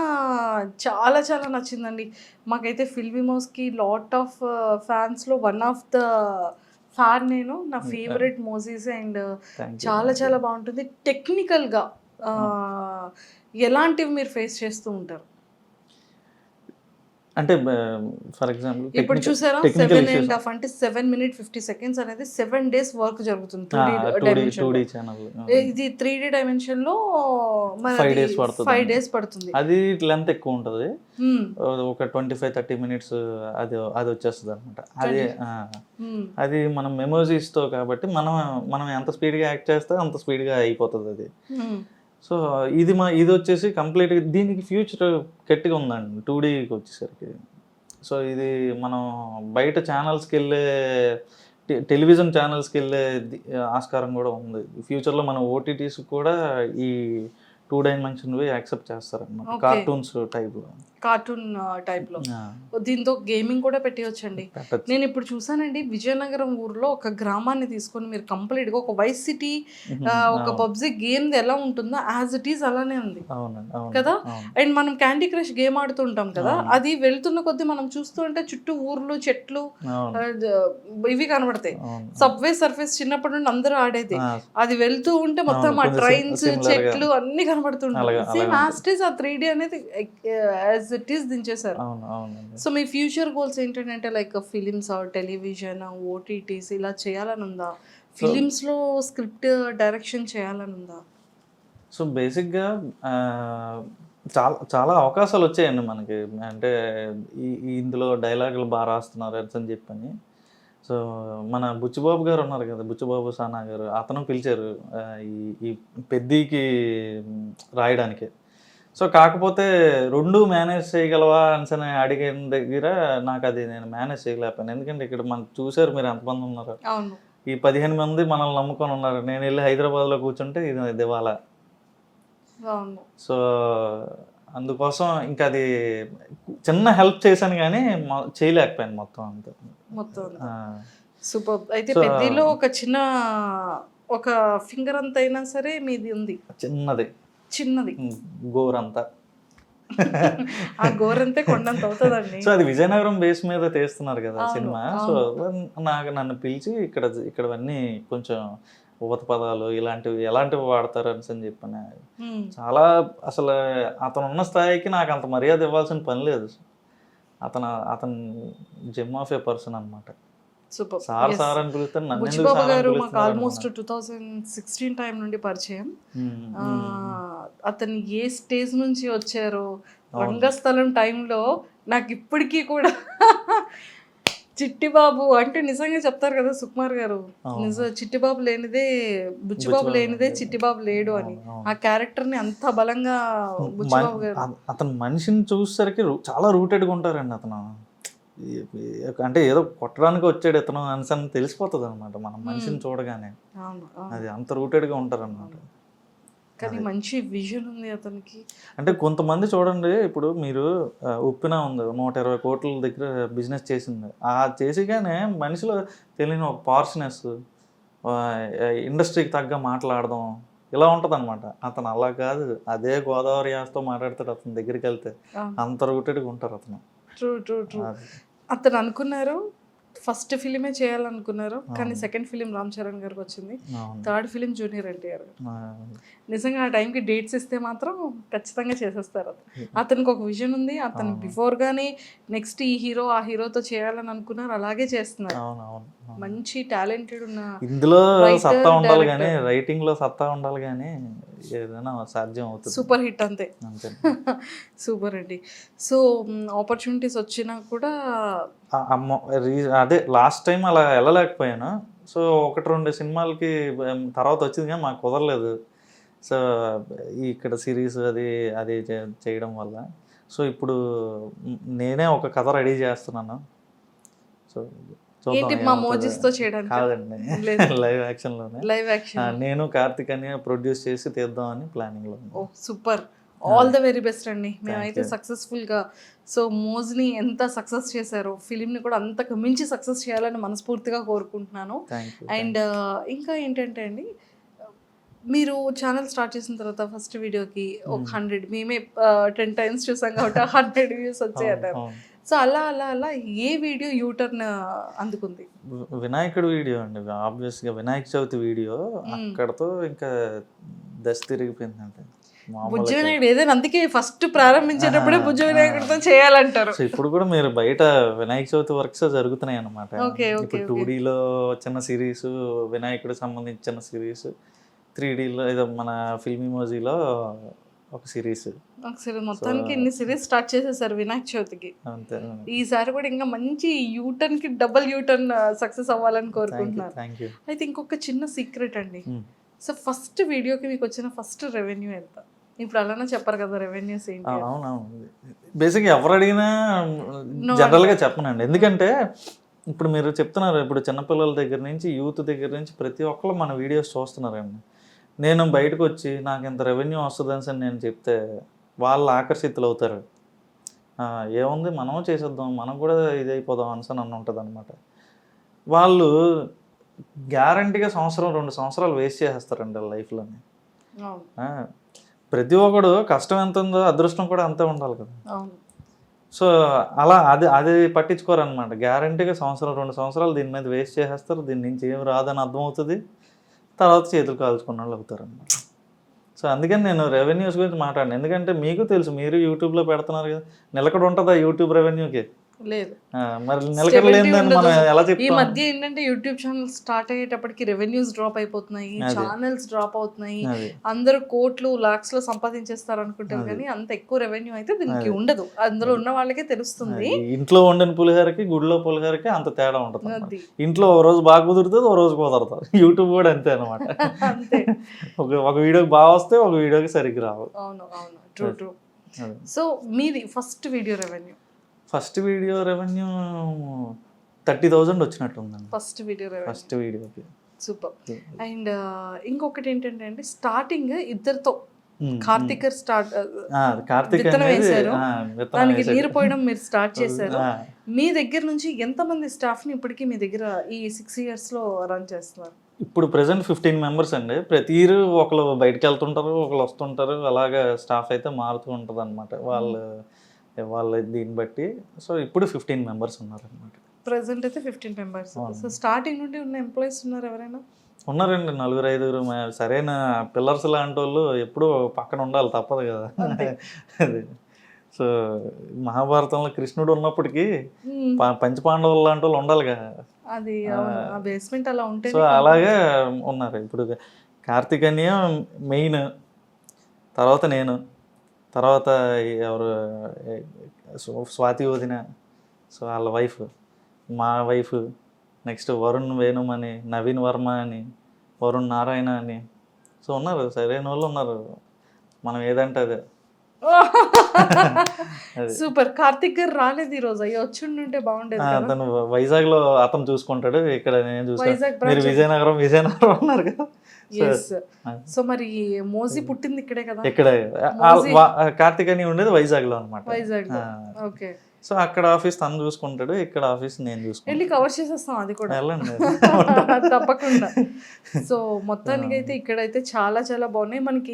చాలా చాలా నచ్చిందండి మాకైతే. ఫిల్మీ మోస్కి లాట్ ఆఫ్ ఫ్యాన్స్లో వన్ ఆఫ్ ద ఫ్యాన్ నేను. నా ఫేవరెట్ మోజీస్ అండ్ చాలా చాలా బాగుంటుంది. టెక్నికల్గా ఎలాంటివి మీరు ఫేస్ చేస్తూ ఉంటారు? అంటే ఫర్ ఎగ్జాంపుల్ ఇప్పుడు చూసారా 7.5 అంటే 7 minutes 50 seconds అనేది 7 days వర్క్ జరుగుతుంది 2D ఛానల్. ఇది 3D డైమెన్షన్ లో 5 days పడుతుంది. అది లెంత్ ఎక్కువ ఉంటుంది, ఒక 25-30 minutes అది వచ్చేస్తుంది అనమాట. అది మనం మెమోరీస్ తో కాబట్టి మనం ఎంత స్పీడ్గా యాక్ట్ చేస్తే అంత స్పీడ్గా అయిపోతుంది అది. సో ఇది వచ్చేసి కంప్లీట్గా దీనికి ఫ్యూచర్ గట్టిగా ఉందండి 2Dకి వచ్చేసరికి. సో ఇది మనం బయట ఛానల్స్కి వెళ్ళే టెలివిజన్ ఛానల్స్కి వెళ్ళే ఆస్కారం కూడా ఉంది. ఫ్యూచర్లో మన ఓటీటీస్ కూడా ఈ 2 dimensionవి యాక్సెప్ట్ చేస్తారన్నమాట, కార్టూన్స్ టైప్లో. కార్టూన్ టైప్లో దీంతో గేమింగ్ కూడా పెట్టివచ్చండి. నేను ఇప్పుడు చూసానండి విజయనగరం ఊర్లో ఒక గ్రామాన్ని తీసుకొని మీరు కంప్లీట్గా ఒక వైస్ సిటీ ఒక పబ్జీ గేమ్ ఎలా ఉంటుందో యాజ్ ఇట్ ఈస్ అలానే ఉంది కదా. అండ్ మనం క్యాండీ క్రష్ గేమ్ ఆడుతుంటాం కదా, అది వెళ్తున్న కొద్దీ మనం చూస్తుంటే చుట్టూ ఊర్లు చెట్లు ఇవి కనబడతాయి. సబ్వే సర్ఫేస్ చిన్నప్పటి నుండి అందరూ ఆడేది, అది వెళ్తూ ఉంటే మొత్తం ఆ ట్రైన్స్ చెట్లు అన్ని కనబడుతుంది. అలాగే సేమ్ యాస్టేజ్ ఆ 3D అనేది యాజ్ ఇట్ ఈస్ దించేశారు. అవును అవునండి. సో మీ ఫ్యూచర్ గోల్స్ ఏంటంటే లైక్ ఫిలిమ్స్ టెలివిజన్ ఓటీటీస్ ఇలా చేయాలని ఉందా? ఫిలిమ్స్లో స్క్రిప్ట్ డైరెక్షన్ చేయాలని ఉందా? సో బేసిక్గా చాలా చాలా అవకాశాలు వచ్చాయండి మనకి. అంటే ఇందులో డైలాగులు బాగా రాస్తున్నారు అని చెప్పని. సో మన బుచ్చిబాబు గారు ఉన్నారు కదా, బుచ్చిబాబు సానా గారు, అతను పిలిచారు ఈ పెద్దీకి రాయడానికి. సో కాకపోతే రెండు మేనేజ్ చేయగలవా అని అడిగిన దగ్గర నాకు అది నేను మేనేజ్ చేయలేకపోయాను. ఎందుకంటే ఇక్కడ మనం చూసారు మీరు ఎంతమంది ఉన్నారు. అవును. ఈ 15 మంది మనల్ని నమ్ముకొని ఉన్నారు. నేను వెళ్ళి హైదరాబాద్లో కూర్చుంటే ఇది దివాలా. అవును. సో అందుకోసం ఇంకా అది చిన్న హెల్ప్ చేశాను కానీ చేయలేకపోయాను మొత్తం అంతా. మొత్తం సూపర్. అయితే పెద్దలో ఒక చిన్న ఒక ఫింగర్ అంత అయినా సరే మీది ఉంది, చిన్నది గోరంతా. ఆ గోరంతే కొండంత అవుతుందండి. సో అది విజయనగరం బేస్ మీద తీస్తున్నారు కదా సినిమా. సో నన్ను పిలిచి ఇక్కడవన్నీ కొంచెం ఉపత పదాలు ఎలాంటివి వాడతారు అని చెప్పాను. చాలా అసలు అతను ఉన్న స్థాయికి నాకు అంత మర్యాద ఇవ్వాల్సిన పని లేదు. అతను జెమ్ ఆఫ్ ఏ పర్సన్ అనమాట. సూపర్. సార్ అని పిలుస్తాను. బుచ్చిబాబు గారు మాకు ఆల్మోస్ట్ 2016 టైం నుండి పరిచయం. అతను ఏ స్టేజ్ నుంచి వచ్చారో రంగస్థలం టైంలో నాకు ఇప్పటికీ కూడా చిట్టిబాబు అంటే నిజంగా చెప్తారు కదా సుకుమార్ గారు, చిట్టిబాబు లేనిదే బుచ్చిబాబు లేనిదే చిట్టిబాబు లేడు అని. ఆ క్యారెక్టర్ ని అంత బలంగా బుచ్చిబాబు గారు. అతను మనిషిని చూసేసరికి చాలా రూటెడ్గా ఉంటారండి. అతను అంటే ఏదో కొట్టడానికి వచ్చాడు ఇతను అని తెలిసిపోతుంది అనమాట మనం మనిషిని చూడగానే. అది అంత రూటెడ్గా ఉంటారు అనమాట. కానీ మంచి విజన్ ఉంది అతనికి. అంటే కొంతమంది చూడండి, ఇప్పుడు మీరు ఉప్పిన ఉంది 120 కోట్ల దగ్గర బిజినెస్ చేసింది. ఆ చేసిగానే మనిషిలో తెలియని ఒక పార్స్నెస్, ఇండస్ట్రీకి తగ్గ మాట్లాడడం ఇలా ఉంటుంది అనమాట. అతను అలా కాదు, అదే గోదావరి యాసతో మాట్లాడతాడు. అతని దగ్గరికి వెళ్తే అంత రూటెడ్గా ఉంటారు అతను. ట్రూ. అతను అనుకున్నారు ఫస్ట్ ఫిలిమే చేయాలనుకున్నారు, కానీ సెకండ్ ఫిలిం రామ్ చరణ్ గారికి వచ్చింది, థర్డ్ ఫిలిం జూనియర్ ఎన్టీఆర్ గారు. నిజంగా ఆ టైంకి డేట్స్ ఇస్తే మాత్రం ఖచ్చితంగా చేసేస్తారు. అతనికి ఒక విజన్ ఉంది. అతను బిఫోర్ గానే నెక్స్ట్ ఈ హీరో ఆ హీరోతో చేయాలని అనుకున్నారు, అలాగే చేస్తున్నారు. మంచి టాలెంటెడ్ ఉన్న ఇందులో సత్తా ఉండాలి కానీ, రైటింగ్ లో సత్తా ఉండాలి కానీ ఏదైనా సాధ్యం అవుతుంది. సూపర్ హిట్ అంతే. సూపర్ అండి. సో ఆపర్చునిటీస్ వచ్చినా కూడా అదే లాస్ట్ టైం అలా వెళ్ళలేకపోయాను. సో 1-2 సినిమాలకి తర్వాత వచ్చింది కానీ మాకు కుదరలేదు. సో ఇక్కడ సిరీస్ అది చేయడం వల్ల సో ఇప్పుడు నేనే ఒక కథ రెడీ చేస్తున్నాను. సో కాదండి, లైవ్ యాక్షన్లోనే. నేను కార్తిక్ అని ప్రొడ్యూస్ చేసి తీద్దామని ప్లానింగ్ లో. Super. All the very best అండి. మేమైతే సక్సెస్ఫుల్ గా సో మోజ్ని ఎంత సక్సెస్ చేశారో ఫిలింని కూడా అంతకు మించి సక్సెస్ చేయాలని మనస్ఫూర్తిగా కోరుకుంటున్నాను. అండ్ ఇంకా ఏంటంటే అండి, మీరు ఛానల్ స్టార్ట్ చేసిన తర్వాత ఫస్ట్ వీడియోకి ఒక 100, మేమే 10 times చూసాం కాబట్టి 100 views వచ్చాయి అన్నారు. సో అలా అలా అలా ఏ వీడియో యూటర్న్ అందుకుంది? వినాయకుడు వీడియో అండి. ఆబ్వియస్గా వినాయక చవితి వీడియో అక్కడతో ఇంకా దశ తిరిగిపోయింది. అంటే బుజ్జి వినాయకుడు ఏదైనా అందుకే ఫస్ట్ ప్రారంభించేటప్పుడే బుజ్జి వినాయకుడితో చేయాలంటారు. సో ఇప్పుడు కూడా మీరు బయట వినాయక చవితి వర్క్స్ జరుగుతున్నాయి అన్నమాట. ఇప్పుడు 2Dలో చిన్న సిరీస్, వినాయకుడు సంబంధించిన సిరీస్, 3Dలో ఏదో మన ఫిల్మిమోజీలో ఒక సిరీస్. మొత్తానికి ఇన్ని సిరీస్ స్టార్ట్ చేసేసారు వినాయక చవితికి. ఈసారి కూడా ఇంకా మంచి యూటర్న్ కి డబుల్ యూటర్న్ సక్సెస్ అవ్వాలని కోరుకుంటున్నాను. అయితే ఇంకొక చిన్న సీక్రెట్ అండి. సో ఫస్ట్ వీడియోకి మీకు వచ్చిన ఫస్ట్ రెవెన్యూ ఎంత? ఇప్పుడు అలానే చెప్పారు కదా రెవెన్యూస్ ఏంటి? అవునవును, బేసిక్గా ఎవరు అడిగినా జనరల్గా చెప్పనండి. ఎందుకంటే ఇప్పుడు మీరు చెప్తున్నారు, ఇప్పుడు చిన్నపిల్లల దగ్గర నుంచి యూత్ దగ్గర నుంచి ప్రతి ఒక్కరు మన వీడియోస్ చూస్తున్నారండి. నేను బయటకు వచ్చి నాకు ఇంత రెవెన్యూ వస్తుందని నేను చెప్తే వాళ్ళు ఆకర్షితులు అవుతారు. ఏముంది మనం చేసేద్దాం, మనం కూడా ఇది అయిపోదాం అని ఉంటుంది అనమాట. వాళ్ళు గ్యారంటీగా 1-2 సంవత్సరాలు వేస్ట్ చేసేస్తారండి లైఫ్లోని. ప్రతి ఒక్కడు కష్టం ఎంత ఉందో అదృష్టం కూడా అంతే ఉండాలి కదా. సో అలా అది పట్టించుకోరనమాట. గ్యారంటీగా 1-2 సంవత్సరాలు దీని మీద వేస్ట్ చేసేస్తారు. దీని నుంచి ఏం రాదని అర్థమవుతుంది. తర్వాత చేతులు కాల్చుకున్న వాళ్ళు అవుతారన్నమాట. సో అందుకని నేను రెవెన్యూస్ గురించి మాట్లాడాను. ఎందుకంటే మీకు తెలుసు, మీరు యూట్యూబ్లో పెడుతున్నారు కదా, నిలకడ ఉంటుందా యూట్యూబ్ రెవెన్యూకి? లేదు. మరి నిలకడ లేదని మనం ఎలా ఈ చెప్తాం? మధ్య ఏంటంటే యూట్యూబ్ ఛానల్ స్టార్ట్ అయ్యేటప్పటికి రెవెన్యూస్ డ్రాప్ అయిపోతున్నాయి, ఛానల్స్ డ్రాప్ అవుతున్నాయి, అందరూ కోట్లు లాక్స్ లో సంపాదించేస్తారు అనుకుంటారు కానీ అంత ఎక్కువ రెవెన్యూ అయితే దీనికి ఉండదు. అందులో ఉన్న వాళ్ళకే తెలుస్తుంది. ఇంట్లో వండిన పులిహోరకి గుడిలో పులిహోరకి అంత తేడా ఉంటుంది. అది ఇంట్లో ఓ రోజు బాగా కుదురుతుంది, ఓ రోజు కుదరదు. యూట్యూబ్ కూడా అంతే అనమాట. అంతే. ఒక వీడియోకి బాగా వస్తే ఒక వీడియోకి సరిగ్గా రావు. అవును అవును, ట్రూ ట్రూ. సో మీది first video revenue? First video revenue 30,000 వచ్చినట్టుందండి. ఫస్ట్ వీడియో రెవెన్యూ, ఫస్ట్ వీడియోకి. సూపర్. అండ్ ఇంకొకటి ఏంటంటే అండి, స్టార్టింగ్ ఇద్దరితో కార్తిక్ కార్తిక్ విత్తనం అనేది వేశారు, విత్తనం దానికి వేసాడు. నీరు పోయడం మీరు స్టార్ట్ చేశారు. ఆ, మీ దగ్గర నుంచి ఎంతమంది స్టాఫ్ ని ఇప్పటికీ మీ దగ్గర ఈ 6 years లో రన్ చేస్తున్నారు? ఇప్పుడు ప్రెసెంట్ 15 మెంబర్స్ అండి. ప్రతి ఇయర్ ఒకళ్ళు బయటకు వెళ్తుంటారు, ఒకళ్ళు వస్తుంటారు, అలాగా స్టాఫ్ అయితే మారుతూ ఉంటుంది అనమాట వాళ్ళ దీన్ని బట్టి. సో ఇప్పుడు 15 మెంబర్స్ ఉన్నారు అనమాట. ప్రెసెంట్ అయితే 15 members. సో స్టార్టింగ్ నుండి ఉన్న ఎంప్లాయీస్ ఉన్నారు ఎవరైనా? ఉన్నారండి, 4-5 సరైన పిల్లర్స్ లాంటి వాళ్ళు ఎప్పుడూ పక్కన ఉండాలి, తప్పదు కదా. అది సో మహాభారతంలో కృష్ణుడు ఉన్నప్పటికీ పంచపాండవులు లాంటి వాళ్ళు ఉండాలి కదా. అది ఆ బేస్మెంట్ అలా ఉంటే. సో అలాగే ఉన్నారు. ఇప్పుడు కార్తికేయ మెయిన్, తర్వాత నేను, తర్వాత ఎవరు స్వాతి వదిన, సో వాళ్ళ వైఫ్, మా వైఫ్, నెక్స్ట్ వరుణ్ వేణుమ్ అని, నవీన్ వర్మ అని, వరుణ్ నారాయణ అని. సో ఉన్నారు, సరైన వాళ్ళు ఉన్నారు. మనం ఏదంటే అదే. సూపర్. కార్తిక్ గారు రాలేదు ఈ రోజు, అయ్యో వచ్చి ఉంటే బాగుండేది. అతను వైజాగ్ లో అతను చూసుకుంటాడు, ఇక్కడ నేను చూసుకుంటాను. వైజాగ్ మీరు విజయనగరం ఉన్నారు కదా. సో మరి మోజీ పుట్టింది ఇక్కడే కదా? ఇక్కడ కార్తికేయ ఉండేది వైజాగ్ లో అనమాట. వైజాగ్. ఓకే. సో అక్కడ ఆఫీస్ తను చూసుకుంటాడు, ఇక్కడ ఆఫీస్ నేను చూసుకుంటాను. వెళ్ళి కవర్ చేసేస్తాం అది కూడా. వెళ్ళండి. తప్పకుండా. సో మొత్తానికి అయితే ఇక్కడైతే చాలా చాలా బాగున్నాయి. మనకి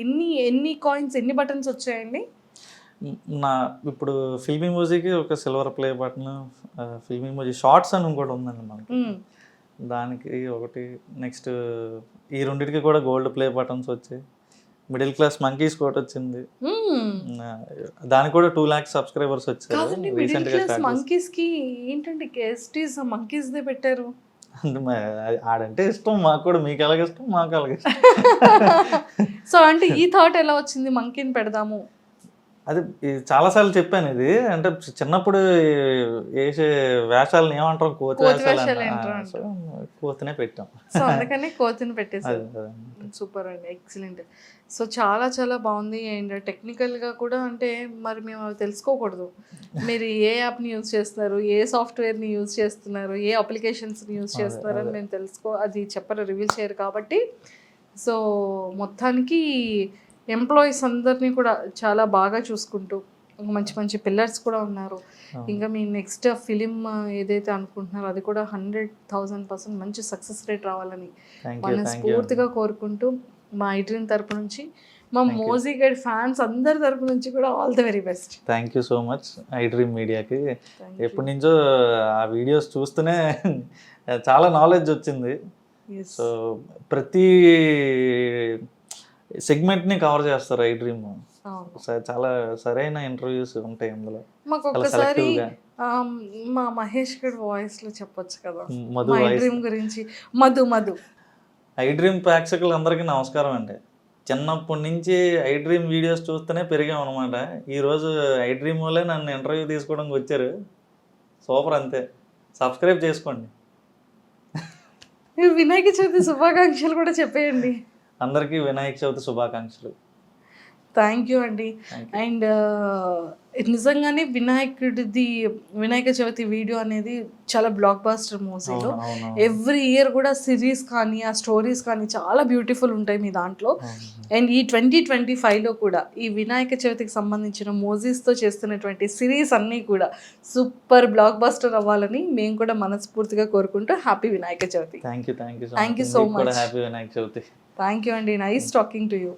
ఎన్ని కాయిన్స్, ఎన్ని బటన్స్ వచ్చాయండి? ఇప్పుడు ఫిల్మీ మ్యూజిక్ ఒక silver play button, filmy music shorts అని ఇంకోటి ఉందండి మనకి, దానికి ఒకటి. నెక్స్ట్ ఈ రెండింటికి కూడా గోల్డ్ ప్లే బటన్స్ వచ్చాయి. మిడిల్ క్లాస్ మంకీస్ కోట్ వచ్చింది, దానికి కూడా 2 lakhs సబ్స్క్రైబర్స్ వచ్చారు రీసెంట్ గా. మంకీస్ కి ఏంటంటే కేస్టీస్ మంకీస్ దే పెట్టారు. ఆడంటే ఇష్టం మాకు కూడా, మీకు ఎలాగ ఇష్టం మాకు అలాగే ఇష్టం. సో అంటే ఈ థాట్ ఎలా వచ్చింది మంకీని పెడదాము? అది చాలాసార్లు చెప్పాను. ఇది అంటే చిన్నప్పుడు వేసే వేషాలను ఏమంటాం, కోతి వేషాలు, కోతినే పెట్టాం. సో అందుకని కోతిని పెట్టేసారు. సూపర్ అండి, ఎక్సలెంట్. సో చాలా చాలా బాగుంది. అండ్ టెక్నికల్గా కూడా అంటే మరి మేము అవి తెలుసుకోకూడదు, మీరు ఏ యాప్ని యూజ్ చేస్తున్నారు, ఏ సాఫ్ట్వేర్ని యూజ్ చేస్తున్నారు, ఏ అప్లికేషన్స్ని యూజ్ చేస్తున్నారు అని మేము అది చెప్పరు, రివీల్ చేయరు కాబట్టి. సో మొత్తానికి ఎంప్లాయీస్ అందరినీ కూడా చాలా బాగా చూసుకుంటూ మంచి మంచి పిల్లర్స్ కూడా ఉన్నారు. ఇంకా మీ నెక్స్ట్ ఫిలిం ఏదైతే అనుకుంటున్నారో అది కూడా 100,000% మంచి సక్సెస్ రేట్ రావాలని మనస్ఫూర్తిగా కోరుకుంటూ మా ఐడ్రీమ్ తరపు నుంచి, మా మోజీ గైడ్ ఫ్యాన్స్ అందరి తరపు నుంచి కూడా all the very best. Thank you so much iDream మీడియాకి. ఎప్పటి నుంచో ఆ వీడియోస్ చూస్తూనే చాలా నాలెడ్జ్ వచ్చింది. సో ప్రతి సెగ్మెంట్ని కవర్ చేస్తారు ఐడ్రీమ్. చాలా సరైన ఇంటర్వ్యూస్ ఉంటాయి అందులో. మాకు ఒక్కసారి మా మహేష్ గడ్ వాయిస్ లో చెప్పొచ్చు కదా ఐడ్రీమ్ గురించి? మధు ఐడ్రీమ్ ప్రేక్షకులు అందరికీ నమస్కారం అండి. చిన్నప్పటి నుంచి ఐడ్రీమ్ వీడియోస్ చూస్తూనే పెరిగాం అనమాట. ఈరోజు ఐడ్రీమ్ వాళ్ళే నన్ను ఇంటర్వ్యూ తీసుకోవడానికి వచ్చారు. సూపర్, అంతే. సబ్స్క్రైబ్ చేసుకోండి. వినాయక చవితి శుభాకాంక్షలు కూడా చెప్పేయండి అందరికీ. వినాయక చవితి శుభాకాంక్షలు. థ్యాంక్ యూ అండి. అండ్ నిజంగానే వినాయక చవితి వీడియో అనేది చాలా బ్లాక్ బాస్టర్ మూవీలో. ఎవ్రీ ఇయర్ కూడా సిరీస్ కానీ ఆ స్టోరీస్ కానీ చాలా బ్యూటిఫుల్ ఉంటాయి మీ దాంట్లో. అండ్ ఈ 2025లో కూడా ఈ వినాయక చవితికి సంబంధించిన మోజీస్తో చేస్తున్నటువంటి సిరీస్ అన్నీ కూడా సూపర్ బ్లాక్ బాస్టర్ అవ్వాలని మేము కూడా మనస్ఫూర్తిగా కోరుకుంటూ happy Vinayaka Chavithi. Thank you so much. Thank you అండి. Nice talking to you.